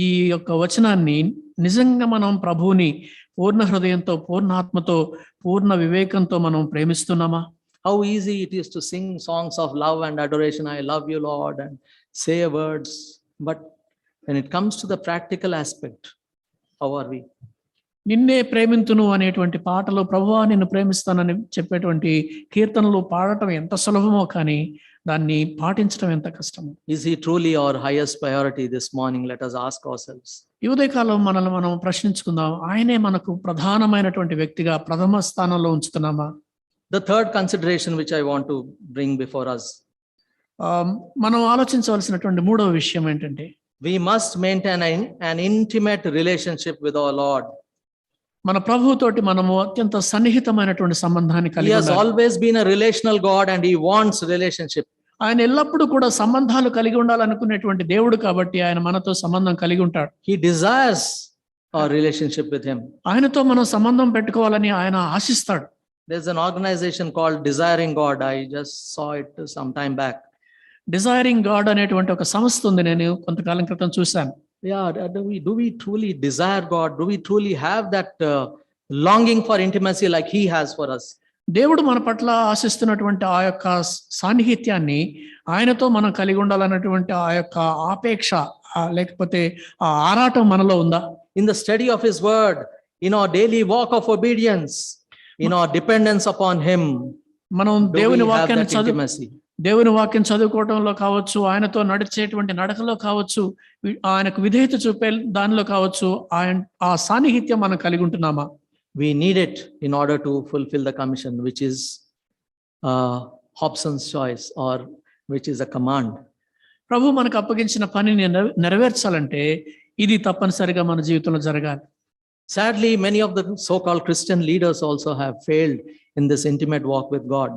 ఈ యొక్క వచనాన్ని నిజంగా మనం ప్రభువుని పూర్ణ హృదయంతో, పూర్ణ ఆత్మతో, పూర్ణ వివేకంతో మనం ప్రేమిస్తున్నామా? How easy it is to sing songs of love and adoration. I love you, Lord, and say words. But when it comes to the practical aspect, how are we? నిన్నే ప్రేమింతును అనేటువంటి పాటలు, ప్రభువా నిన్ను ప్రేమిస్తానని చెప్పేటువంటి కీర్తనలు పాడటం ఎంత సులభమో కానీ దాన్ని పాటించడం ఎంత కష్టమో. Is he truly our highest priority this morning? Let us ask ourselves. ఈ ఉదయకాలం మనల్ని మనం ప్రశ్నించుకుందాం, ఆయనే మనకు ప్రధానమైనటువంటి వ్యక్తిగా ప్రథమ స్థానంలో ఉంచుతున్నామా? The third consideration which I want to bring before us, మనం ఆలోచించవలసినటువంటి మూడవ విషయం ఏంటంటే, we must maintain an intimate relationship with our Lord. మన ప్రభువుతోటి మనము అత్యంత సన్నిహితమైనటువంటి సంబంధాన్ని He కలిగి has ఉండాలి. always been a relational God and he wants relationship. ఆయన ఎల్లప్పుడూ కూడా సంబంధాలు కలిగి ఉండాలనుకునేటువంటి దేవుడు కాబట్టి ఆయన మనతో సంబంధం కలిగి ఉంటాడు. He desires our relationship with him. ఆయనతో మనం సంబంధం పెట్టుకోవాలని ఆయన ఆశిస్తాడు. There's an organization called Desiring God. I just saw it some time back. Desiring God అనేటువంటి ఒక సంస్థ ఉంది, నేను కొంతకాలం క్రితం చూశాను. Yeah, do we truly desire God? Do we truly have that longing for intimacy like he has for us? దేవుడు మన పట్ల ఆశిస్తున్నటువంటి ఆ యొక్క సాన్నిహిత్యాన్ని, ఆయనతో మనం కలిగి ఉండాలన్నటువంటి ఆ యొక్క ఆపేక్ష లేకపోతే ఆ ఆరాటం మనలో ఉందా? In the study of his word, in our daily walk of obedience, in our dependence upon him, మనం do దేవుని we have వాక్యాన్ని that intimacy? దేవుని వాక్యం చదువుకోవడంలో కావచ్చు, ఆయనతో నడిచేటువంటి నడకలో కావచ్చు, ఆయనకు విధేయత చూపే దానిలో కావచ్చు, ఆ సాన్నిహిత్యం మనం కలిగి ఉంటున్నామా? We need it in order to fulfill the commission, which is Hobson's choice, or which is a command. ప్రభు మనకు అప్పగించిన పనిని నెరవేర్చాలంటే ఇది తప్పనిసరిగా మన జీవితంలో జరగాలి. Sadly, many of the so-called Christian leaders also have failed in this intimate walk with God.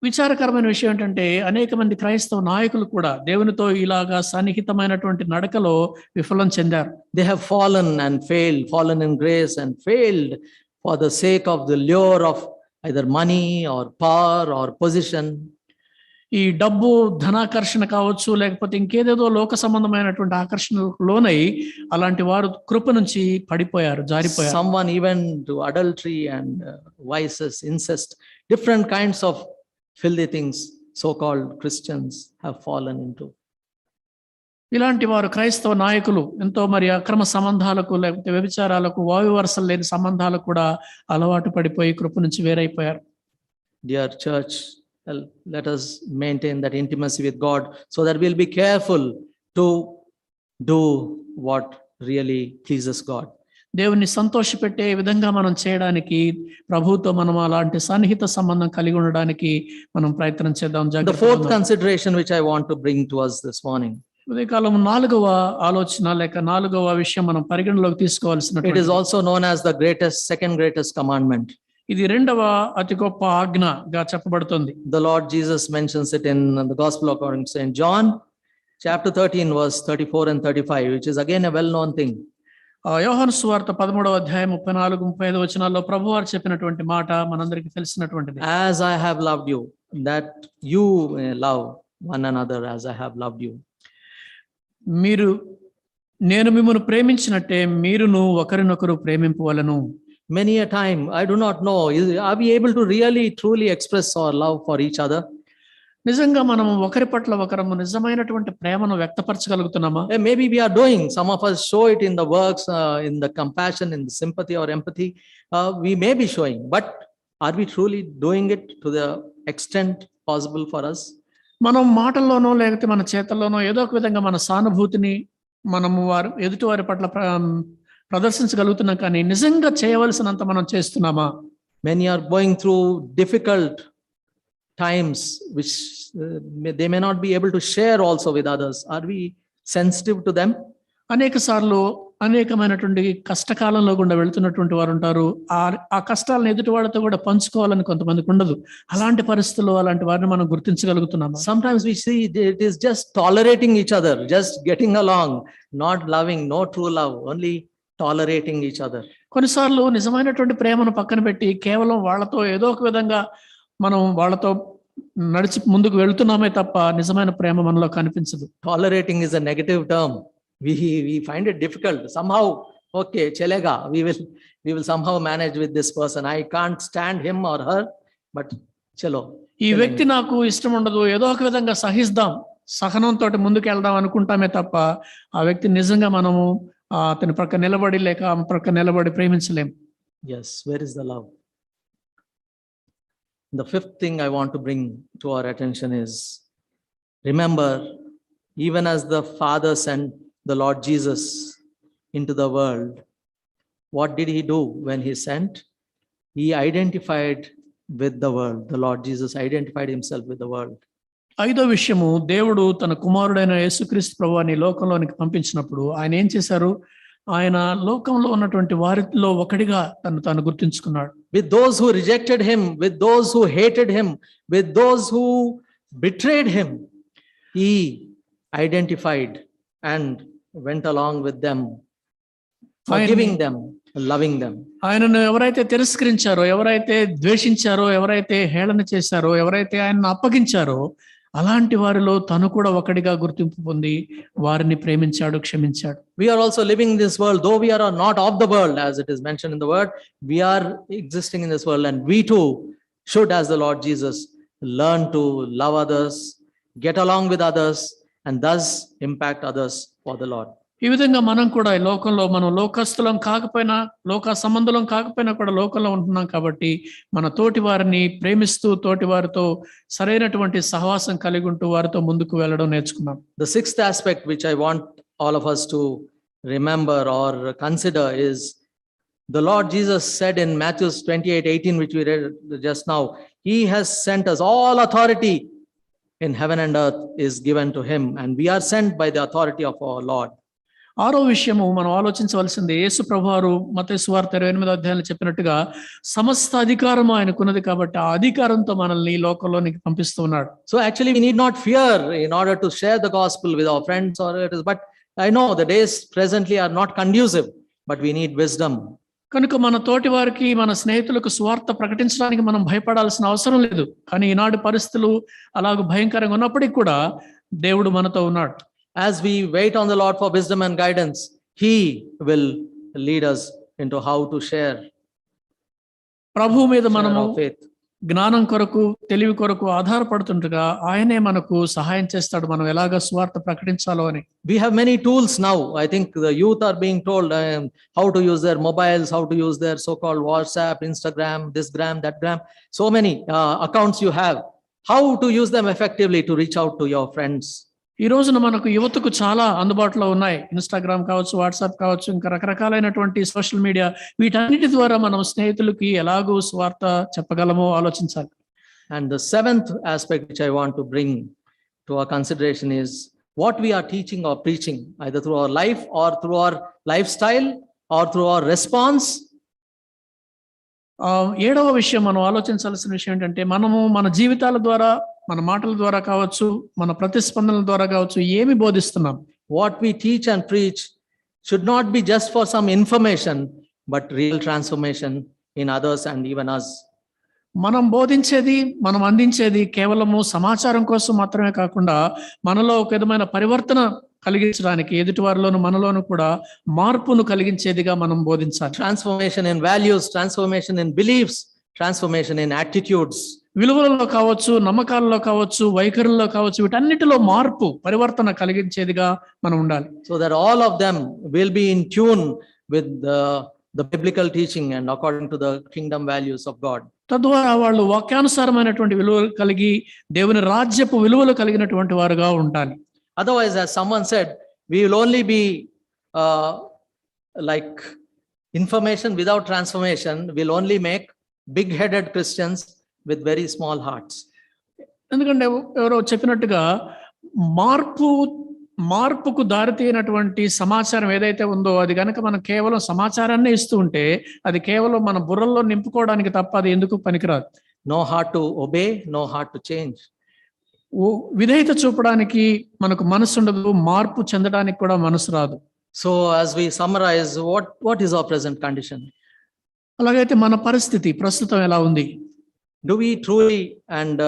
విచారకరమైన విషయం ఏంటంటే అనేక మంది క్రైస్తవ నాయకులు కూడా దేవునితో ఇలాగా సన్నిహితమైనటువంటి నడకలో విఫలం చెందారు. They have fallen and failed, fallen in grace and failed for the sake of the lure of either money or power or position. ఈ డబ్బు, ధనాకర్షణ కావచ్చు, లేకపోతే ఇంకేదేదో లోక సంబంధమైనటువంటి ఆకర్షణకు లోనై అలాంటి వారు కృప నుంచి పడిపోయారు, జారిపోయారు. Someone even to adultery and vices, incest, different kinds of filthy things so-called Christians have fallen into. ఇలాంటి వారు క్రైస్తవ నాయకులు ఎంతో మరి అక్రమ సంబంధాలకు, లేకపోతే వ్యభిచారాలకు, వాయువరసలు లేని సంబంధాలకు కూడా అలవాటు పడిపోయి కృప నుంచి వేరైపోయారు. Dear church, let us maintain that intimacy with God so that we'll be careful to do what really pleases God. దేవుని సంతోషపెట్టే విధంగా మనం చేయడానికి, ప్రభువుతో మనం అలాంటి సన్నిహిత సంబంధం కలిగి ఉండడానికి మనం ప్రయత్నం చేద్దాం. The fourth consideration which I want to bring to us this morning, ఉదయకాలం నాలుగవ ఆలోచన లేక నాలుగవ విషయం మనం పరిగణలోకి తీసుకోవాల్సిన, it is also known as the second greatest commandment. ఇది రెండవ అతి గొప్ప ఆజ్ఞగా చెప్పబడుతుంది. The Lord Jesus mentions it in the Gospel according to St. John, chapter 13, verse 34 and 35, which is again a well-known thing. యోహాను సువార్త 13వ అధ్యాయం 34-35 వచనాల్లో ప్రభువారు చెప్పినటువంటి మాట మనందరికీ తెలిసినటువంటిది. As I have loved you, that you may love one another as I have loved you. మీరు నేను మిమ్మల్ని ప్రేమించినట్టే మీరును ఒకరినొకరు ప్రేమింపవలను. Many a time, I do not know, are we able to really truly express our love for each other? నిజంగా మనం ఒకరి పట్ల ఒకరము నిజమైనటువంటి ప్రేమను వ్యక్తపరచగలుగుతున్నామా? Maybe we are doing, some of us show it in the works, in the compassion, in the sympathy or empathy. We may be showing, but are we truly doing it to the extent possible for us? మనం మాటల్లోనో లేకపోతే మన చేతల్లోనో ఏదో ఒక విధంగా మన సానుభూతిని మనము ఎదుటి వారి పట్ల ప్రదర్శించగలుగుతున్నాం, కానీ నిజంగా చేయవలసినంత మనం చేస్తున్నామా? Many are going through difficult times which they may not be able to share also with others. Are we sensitive to them? అనేక సార్లు అనేకమైనటువంటి కష్టకాలంలో గుండా వెళ్తున్నటువంటి వారు ఉంటారు. ఆ కష్టాలను ఎదుటి వాళ్ళతో కూడా పంచుకోవాలని కొంతమందికి ఉండదు. అలాంటి పరిస్థితుల్లో అలాంటి వారిని మనం గుర్తించగలుగుతున్నాము. Sometimes we see it is just tolerating each other, just getting along, not loving, no true love, only tolerating each other. కొన్నిసార్లు నిజమైనటువంటి ప్రేమను పక్కన పెట్టి కేవలం వాళ్ళతో ఏదో ఒక విధంగా మనం వాళ్ళతో నడిచి ముందుకు వెళ్తున్నామే తప్ప నిజమైన ప్రేమ మనలో కనిపించదు. Tolerating is a negative term. We find it difficult. Somehow, okay, chalega, we will somehow manage with this person. I can't stand him or her, but chalo. ఈ వ్యక్తి నాకు ఇష్టం ఉండదు, ఏదో ఒక విధంగా సహిద్దాం, సహనంతో ముందుకు వెళ్దాం అనుకుంటామే తప్ప ఆ వ్యక్తి నిజంగా మనము అతని ప్రక్క నిలబడి లేక ఆమె ప్రక్క నిలబడి ప్రేమించలేం. Yes, where is the love? The fifth thing I want to bring to our attention is, remember, even as the Father sent the Lord Jesus into the world, what did he do when he sent? He identified with the world. The Lord Jesus identified himself with the world. ఐదో విషయము, దేవుడు తన కుమారుడైన యేసుక్రీస్తు ప్రభువుని లోకంలోనికి పంపించినప్పుడు ఆయన ఏం చేశారు? ఆయన లోకంలో ఉన్నటువంటి వారిలో ఒకడిగా తాను గుర్తించుకున్నాడు. With those who rejected him, with those who hated him, with those who betrayed him, he identified and went along with them, forgiving them, loving them. ఆయనను ఎవరైతే తిరస్కరించారో, ఎవరైతే ద్వేషించారో, ఎవరైతే హేళన చేశారో, ఎవరైతే ఆయనను అప్పగించారో అలాంటి వారిలో తను కూడా ఒకడిగా గుర్తింపు పొంది వారిని ప్రేమించాడు, క్షమించాడు. We are also living in this world, though we are not of the world, as it is mentioned in the word. We are existing in this world, and we too should, as the Lord Jesus, learn to love others, get along with others, and thus impact others for the Lord. ఈ విధంగా మనం కూడా ఈ లోకంలో మనం లోకస్తులం కాకపోయినా, లోక సంబంధులం కాకపోయినా కూడా లోకంలో ఉంటున్నాం కాబట్టి మన తోటి వారిని ప్రేమిస్తూ తోటి వారితో సరైనటువంటి సహవాసం కలిగి ఉంటూ వారితో ముందుకు వెళ్ళడం నేర్చుకున్నాం. The sixth aspect which I want all of us to remember or consider is, the Lord Jesus said in Matthew 28:18, which we read just now, he has sent us, all authority in heaven and earth is given to him, and we are sent by the authority of our Lord. ఆరో విషయము మనం ఆలోచించవలసింది, యేసు ప్రభువారు మత్తయి సువార్త 28వ అధ్యాయంలో చెప్పినట్టుగా సమస్త అధికారం ఆయనకున్నది కాబట్టి ఆ అధికారంతో మనల్ని లోకంలోనికి పంపిస్తున్నాడు. So actually we need not fear in order to share the gospel with our friends or it is, but I know the days presently are not conducive, but we need wisdom. కనుక మన తోటి వారికి, మన స్నేహితులకు సువార్త ప్రకటించడానికి మనం భయపడాల్సిన అవసరం లేదు. కానీ ఈనాడు పరిస్థితులు అలాగ భయంకరంగా ఉన్నప్పటికీ కూడా దేవుడు మనతో ఉన్నాడు. As we wait on the Lord for wisdom and guidance, he will lead us into how to share ప్రభువు మీద మనము our faith. జ్ఞానం కొరకు, తెలివి కొరకు ఆధారపడుతుండగా ఆయనే మనకు సహాయం చేస్తాడు మనం ఎలాగ సువార్త ప్రకటించాలో అని. We have many tools now. I think the youth are being told how to use their mobiles, how to use their so-called WhatsApp, Instagram, this gram, that gram. So many accounts you have. How to use them effectively to reach out to your friends. ఈ రోజున మనకు యువతకు చాలా అందుబాటులో ఉన్నాయి. Instagram కావచ్చు, WhatsApp కావచ్చు, ఇంకా రకరకాలైనటువంటి సోషల్ మీడియా, వీటన్నిటి ద్వారా మనం స్నేహితులకి ఎలాగూ స్వార్థ చెప్పగలమో ఆలోచించాలి. And the seventh aspect which I want to bring to our consideration is what we are teaching or preaching, either through our life or through our lifestyle or through our response. ఏడవ విషయం మనం ఆలోచించాల్సిన విషయం ఏంటంటే, మనము మన జీవితాల ద్వారా, మన మాటల ద్వారా కావచ్చు, మన ప్రతిస్పందనల ద్వారా కావచ్చు, ఏమి బోధిస్తున్నాం? What we teach and preach should not be just for some information, but real transformation in others and even us. మనం బోధించేది, మనం అందించేది కేవలము సమాచారం కోసం మాత్రమే కాకుండా మనలో ఒక విధమైన పరివర్తన కలిగించడానికి, ఎదుటివారిలోను మనలోను కూడా మార్పును కలిగించేదిగా మనం బోధించాలి. Transformation in values, transformation in beliefs, transformation in attitudes. విలువలలో కావచ్చు, నమ్మకాలలో కావచ్చు, వైఖరుల్లో కావచ్చు, వీటన్నిటిలో మార్పు, పరివర్తన కలిగించేదిగా మనం ఉండాలి. So that all of them will be in tune with the biblical teaching and according to the kingdom values of God. తద్వారా వాళ్ళు వాక్యానుసారమైనటువంటి విలువలు కలిగి, దేవుని రాజ్యపు విలువలు కలిగినటువంటి వారుగా ఉండాలి. Otherwise, as someone said, we will only be like information without transformation will only make big-headed Christians with very small hearts. ఎందుకంటే ఎవరో చెప్పినట్టుగా మార్పుకు దారితీయనటువంటి సమాచారం ఏదైతే ఉందో అది కనుక మనం కేవలం సమాచారాన్ని ఇస్తూ ఉంటే అది కేవలం మన బుర్రల్లో నింపుకోవడానికి తప్ప అది ఎందుకు పనికిరాదు. No heart to obey, no heart to change. విధేయత చూపడానికి మనకు మనసు ఉండదు, మార్పు చెందడానికి కూడా మనసు రాదు. So as we summarize, what is our present condition? అలాగైతే మన పరిస్థితి ప్రస్తుతం ఎలా ఉంది? Do we truly and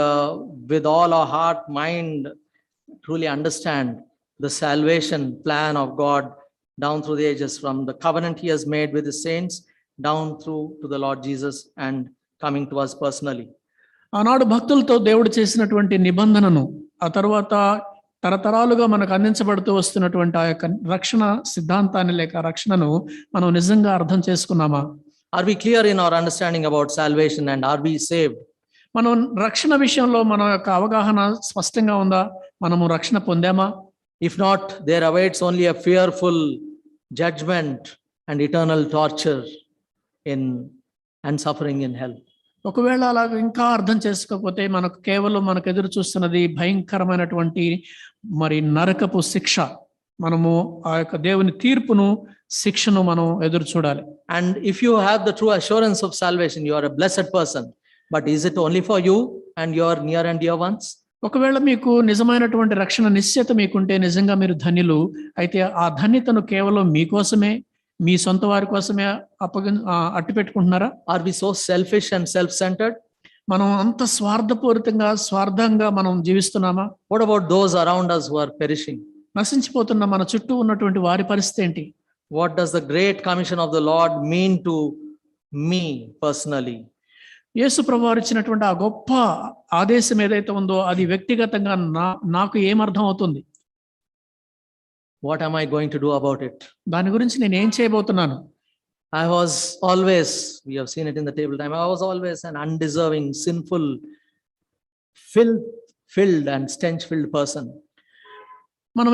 with all our heart, mind, truly understand the salvation plan of God down through the ages, from the covenant he has made with his saints down through to the Lord Jesus and coming to us personally? ఆనాడు భక్తులతో దేవుడు చేసినటువంటి నిబంధనను, ఆ తర్వాత తరతరాలుగా మనకు అందించబడుతూ వస్తున్నటువంటి ఆ యొక్క రక్షణ సిద్ధాంతాన్ని లేక రక్షణను మనం నిజంగా అర్థం చేసుకున్నామా? Are we clear in our understanding about salvation and are we saved? మనం రక్షణ విషయంలో మన యొక్క అవగాహన స్పష్టంగా ఉందా? మనము రక్షణ పొందామా? If not, there awaits only a fearful judgment and eternal torture and suffering in hell. ఒకవేళ అలాగ ఇంకా అర్థం చేసుకోకపోతే మనకు ఎదురు చూస్తున్నది భయంకరమైనటువంటి మరి నరకపు శిక్ష. మనము ఆ యొక్క దేవుని తీర్పును, శిక్షను మనం ఎదురు చూడాలి. And if you have the true assurance of salvation, you are a blessed person. But is it only for you and your near and dear ones? ఒకవేళ మీకు నిజమైనటువంటి రక్షణ నిశ్చయత మీకుంటే నిజంగా మీరు ధన్యులు. అయితే ఆ ధన్యతను కేవలం మీకోసమే, మీ సొంత వారి కోసమే అట్టు పెట్టుకుంటున్నారా? Are we so selfish and self-centered? మనం అంత స్వార్థంగా మనం జీవిస్తున్నామా? What about those around us who are perishing? నశించిపోతున్న మన చుట్టూ ఉన్నటువంటి వారి పరిస్థితి ఏంటి? What does the great commission of the Lord mean to me personally? యేసు ప్రభువారు ఇచ్చినటువంటి ఆ గొప్ప ఆదేశం ఏదైతే ఉందో అది వ్యక్తిగతంగా నాకు ఏమర్థం అవుతుంది? What am I going to do about it? దాని గురించి నేను ఏం చేయబోతున్నాను? I was always, we have seen it in the table time, I was always an undeserving, sinful, filth-filled and stench-filled person. మనం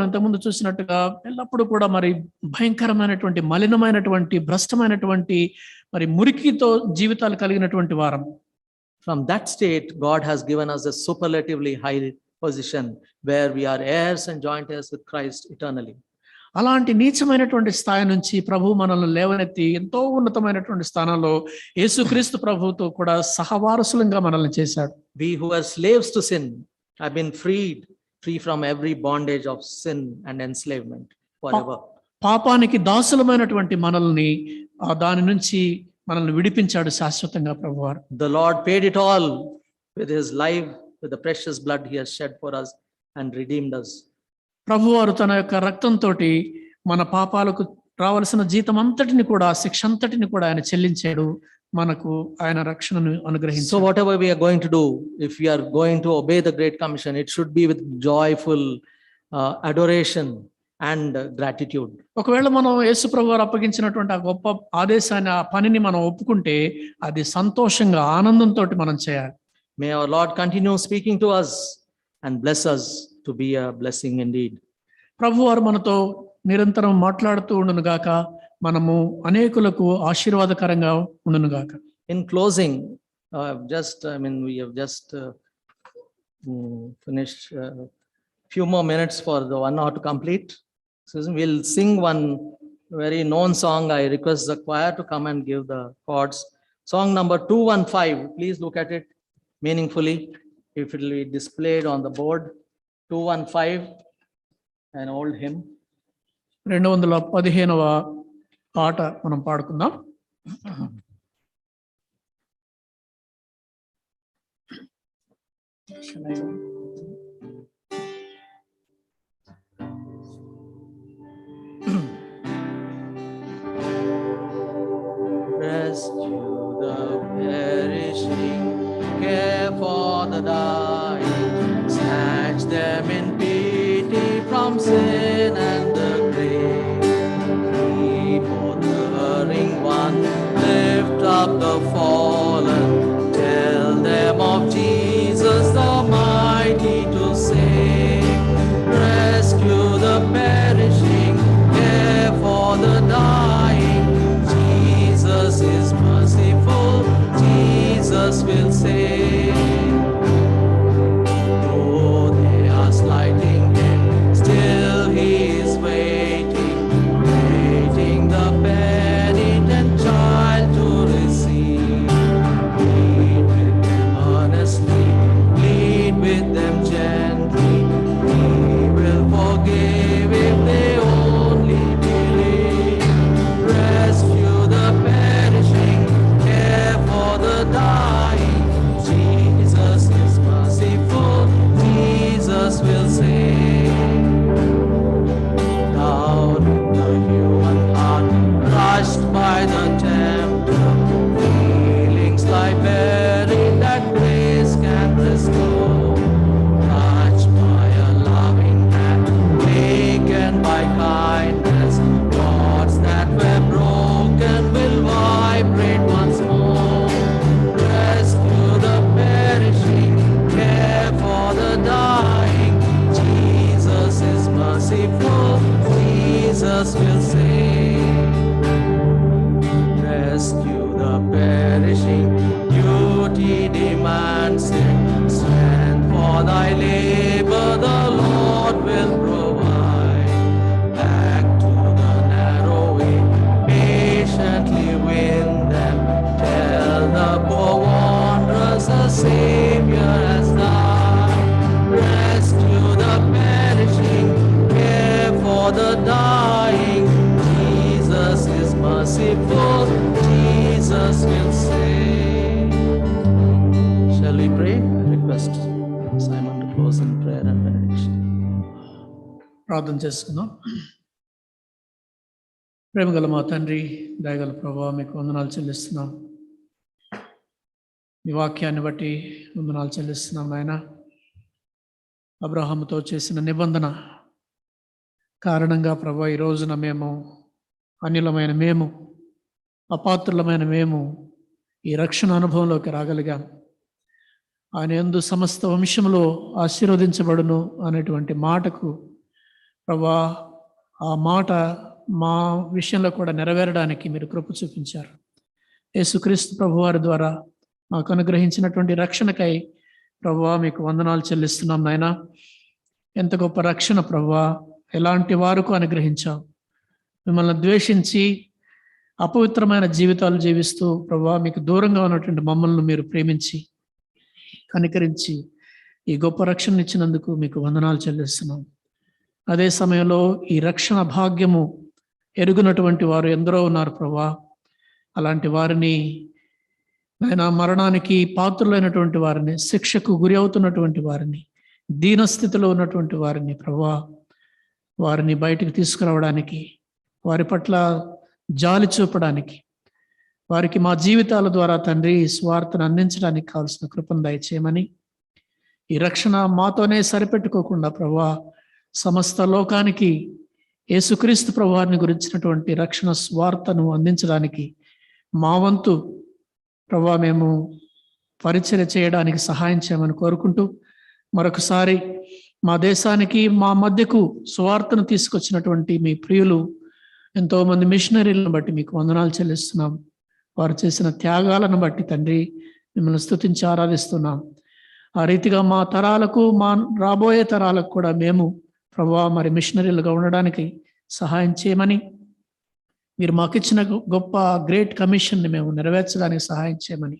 ఇంతకుముందు చూసినట్టుగా ఎల్లప్పుడూ కూడా మరి భయంకరమైనటువంటి, మలినమైనటువంటి, భ్రష్టమైనటువంటి, మరి మురికితో జీవితాలు కలిగినటువంటి వారం. From that state, God has given us a superlatively high position where we are heirs and joint heirs with Christ eternally. అలాంటి నీచమైనటువంటి స్థాయి నుంచి ప్రభు మనల్ని లేవనెత్తి ఎంతో ఉన్నతమైనటువంటి స్థానంలో యేసుక్రీస్తు ప్రభువుతో కూడా సహవారసులంగా మనల్ని చేశాడు. We who are slaves to sin have been free from every bondage of sin and enslavement forever. పాపానికి దాసులమైనటువంటి మనల్ని దాని నుంచి మనల్ని విడిపించాడు శాశ్వతంగా ప్రభువారు. The Lord paid it all with his life, with the precious blood he has shed for us and redeemed us. ప్రభువారు తన యొక్క రక్తంతో మన పాపాలకు రావాల్సిన జీతం అంతటిని కూడా, శిక్ష అంతటిని కూడా ఆయన చెల్లించాడు. మనకు ఆయన రక్షణను అనుగ్రహించాడు. So whatever we are going to do, if we are going to obey the Great Commission, it should be with joyful adoration and gratitude. ఒకవేళ మనం యేసు ప్రభువారు అప్పగించినటువంటి ఆ గొప్ప ఆదేశాన్ని, ఆ పనిని మనం ఒప్పుకుంటే అది సంతోషంగా, ఆనందంతో మనం చేయాలి. May our Lord continue speaking to us and bless us to be a blessing indeed. ప్రభువారు మనతో నిరంతరం మాట్లాడుతూ ఉండును గాక, మనము అనేకులకు ఆశీర్వాదకరంగా ఉండును గాక. In closing, we have just finished few more minutes for the 1 hour to complete. So we'll sing one very known song. I request the choir to come and give the chords. Song number 215. Please look at it meaningfully. If it will be displayed on the board. 215, an old hymn. 215వ పాట మనం పాడుకుందాం. Rescue the perishing, care for the dying, snatch them in pity from sin and the grave. Keep on the erring one, lift up the fallen, tell them of Jesus the mighty to save. Rescue the perishing, care for the dying, Jesus is merciful, Jesus will save. Though they are slighting him, still he is waiting, waiting the penitent child to receive. Plead with them earnestly, plead with them gently, he will forgive if they only believe. Rescue the perishing, care for the dying, Jesus is merciful, Jesus will save. Down in the human heart, crushed by the tempter, feelings lie buried that grace can restore. Touched by a loving hand, taken by kindness, thoughts that were broken will vibrate once more. Rescue the perishing, care for the dying, Jesus is merciful, Jesus will save. Rescue the perishing, duty demands it, strength for thy labor the Lord will provide. Back to the narrow way, patiently win them, tell the poor wanderers a Savior has died. Rescue the perishing, care for the dying, Jesus is merciful, Jesus will save. Shall we pray? I request Simon to close in prayer and benediction. ప్రార్థన చేసుకుందాం. ప్రేమగల మా తండ్రి, దయగల ప్రభువా, మీకు వందనాలు చెల్లిస్తున్నాం. మీ వాక్యాన్ని బట్టి వందనాలు చెల్లిస్తున్నాం నాయన. అబ్రహాముతో చేసిన నిబంధన కారణంగా ప్రభువా, ఈ రోజున మేము అన్యులమైన మేము, అపాత్రులమైన మేము ఈ రక్షణ అనుభవంలోకి రాగలిగాం. ఆయన యందు సమస్త వంశంలో ఆశీర్వదించబడును అనేటువంటి మాటకు ప్రభువా, ఆ మాట మా విషయంలో కూడా నెరవేరడానికి మీరు కృప చూపించారు. యేసుక్రీస్తు ప్రభువారి ద్వారా మాకు అనుగ్రహించినటువంటి రక్షణకై ప్రభువా మీకు వందనాలు చెల్లిస్తున్నాం నాయన. ఎంత గొప్ప రక్షణ ప్రభువా, ఎలాంటి వారికి అనుగ్రహించావు. మిమ్మల్ని ద్వేషించి అపవిత్రమైన జీవితాలు జీవిస్తూ ప్రభువా మీకు దూరంగా ఉన్నటువంటి మమ్మల్ని మీరు ప్రేమించి కనికరించి ఈ గొప్ప రక్షణ ఇచ్చినందుకు మీకు వందనాలు చెల్లిస్తున్నాం. అదే సమయంలో ఈ రక్షణ భాగ్యము ఎరుగునటువంటి వారు ఎందరో ఉన్నారు ప్రభువా. అలాంటి వారిని ఆయన మరణానికి పాత్రులైనటువంటి వారిని, శిక్షకు గురి అవుతున్నటువంటి వారిని, దీనస్థితిలో ఉన్నటువంటి వారిని ప్రభువా, వారిని బయటికి తీసుకురావడానికి, వారి పట్ల జాలి చూపడానికి, వారికి మా జీవితాల ద్వారా తండ్రి స్వార్థను అందించడానికి కావాల్సిన కృపను దయచేయమని, ఈ రక్షణ మాతోనే సరిపెట్టుకోకుండా ప్రభువా సమస్త లోకానికి యేసుక్రీస్తు ప్రభువారిని గురించినటువంటి రక్షణ స్వార్థను అందించడానికి మా వంతు ప్రభువా మేము పరిచర్య చేయడానికి సహాయం చేయమని కోరుకుంటూ, మరొకసారి మా దేశానికి మా మధ్యకు సువార్తను తీసుకొచ్చినటువంటి మీ ప్రియులు ఎంతోమంది మిషనరీలను బట్టి మీకు వందనాలు చెల్లిస్తున్నాం. వారు చేసిన త్యాగాలను బట్టి తండ్రి మిమ్మల్ని స్తుతించి ఆరాధిస్తున్నాం. ఆ రీతిగా మా తరాలకు, మా రాబోయే తరాలకు కూడా మేము ప్రభువా మరి మిషనరీలుగా ఉండడానికి సహాయం చేయమని, మీరు మాకిచ్చిన గొప్ప గ్రేట్ కమిషన్ని మేము నెరవేర్చడానికి సహాయం చేయమని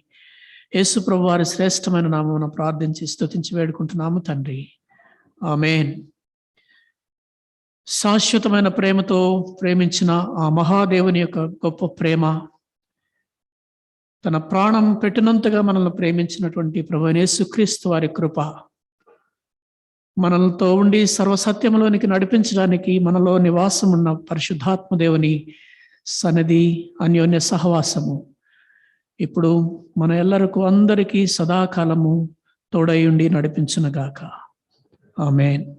యేసు ప్రభు వారి శ్రేష్టమైన నామమున ప్రార్థించి స్తుతించి వేడుకుంటున్నాము తండ్రి. ఆమేన్. శాశ్వతమైన ప్రేమతో ప్రేమించిన ఆ మహాదేవుని యొక్క గొప్ప ప్రేమ, తన ప్రాణం పెట్టినంతగా మనల్ని ప్రేమించినటువంటి ప్రభువైన యేసుక్రీస్తు వారి కృప, మనలతో ఉండి సర్వసత్యంలోనికి నడిపించడానికి మనలో నివాసం ఉన్న పరిశుద్ధాత్మ దేవుని సన్నిధి, అన్యోన్య సహవాసము ఇప్పుడు మన ఎల్లరకు అందరికీ సదాకాలము తోడై ఉండి నడిపించునుగాక. ఆమేన్.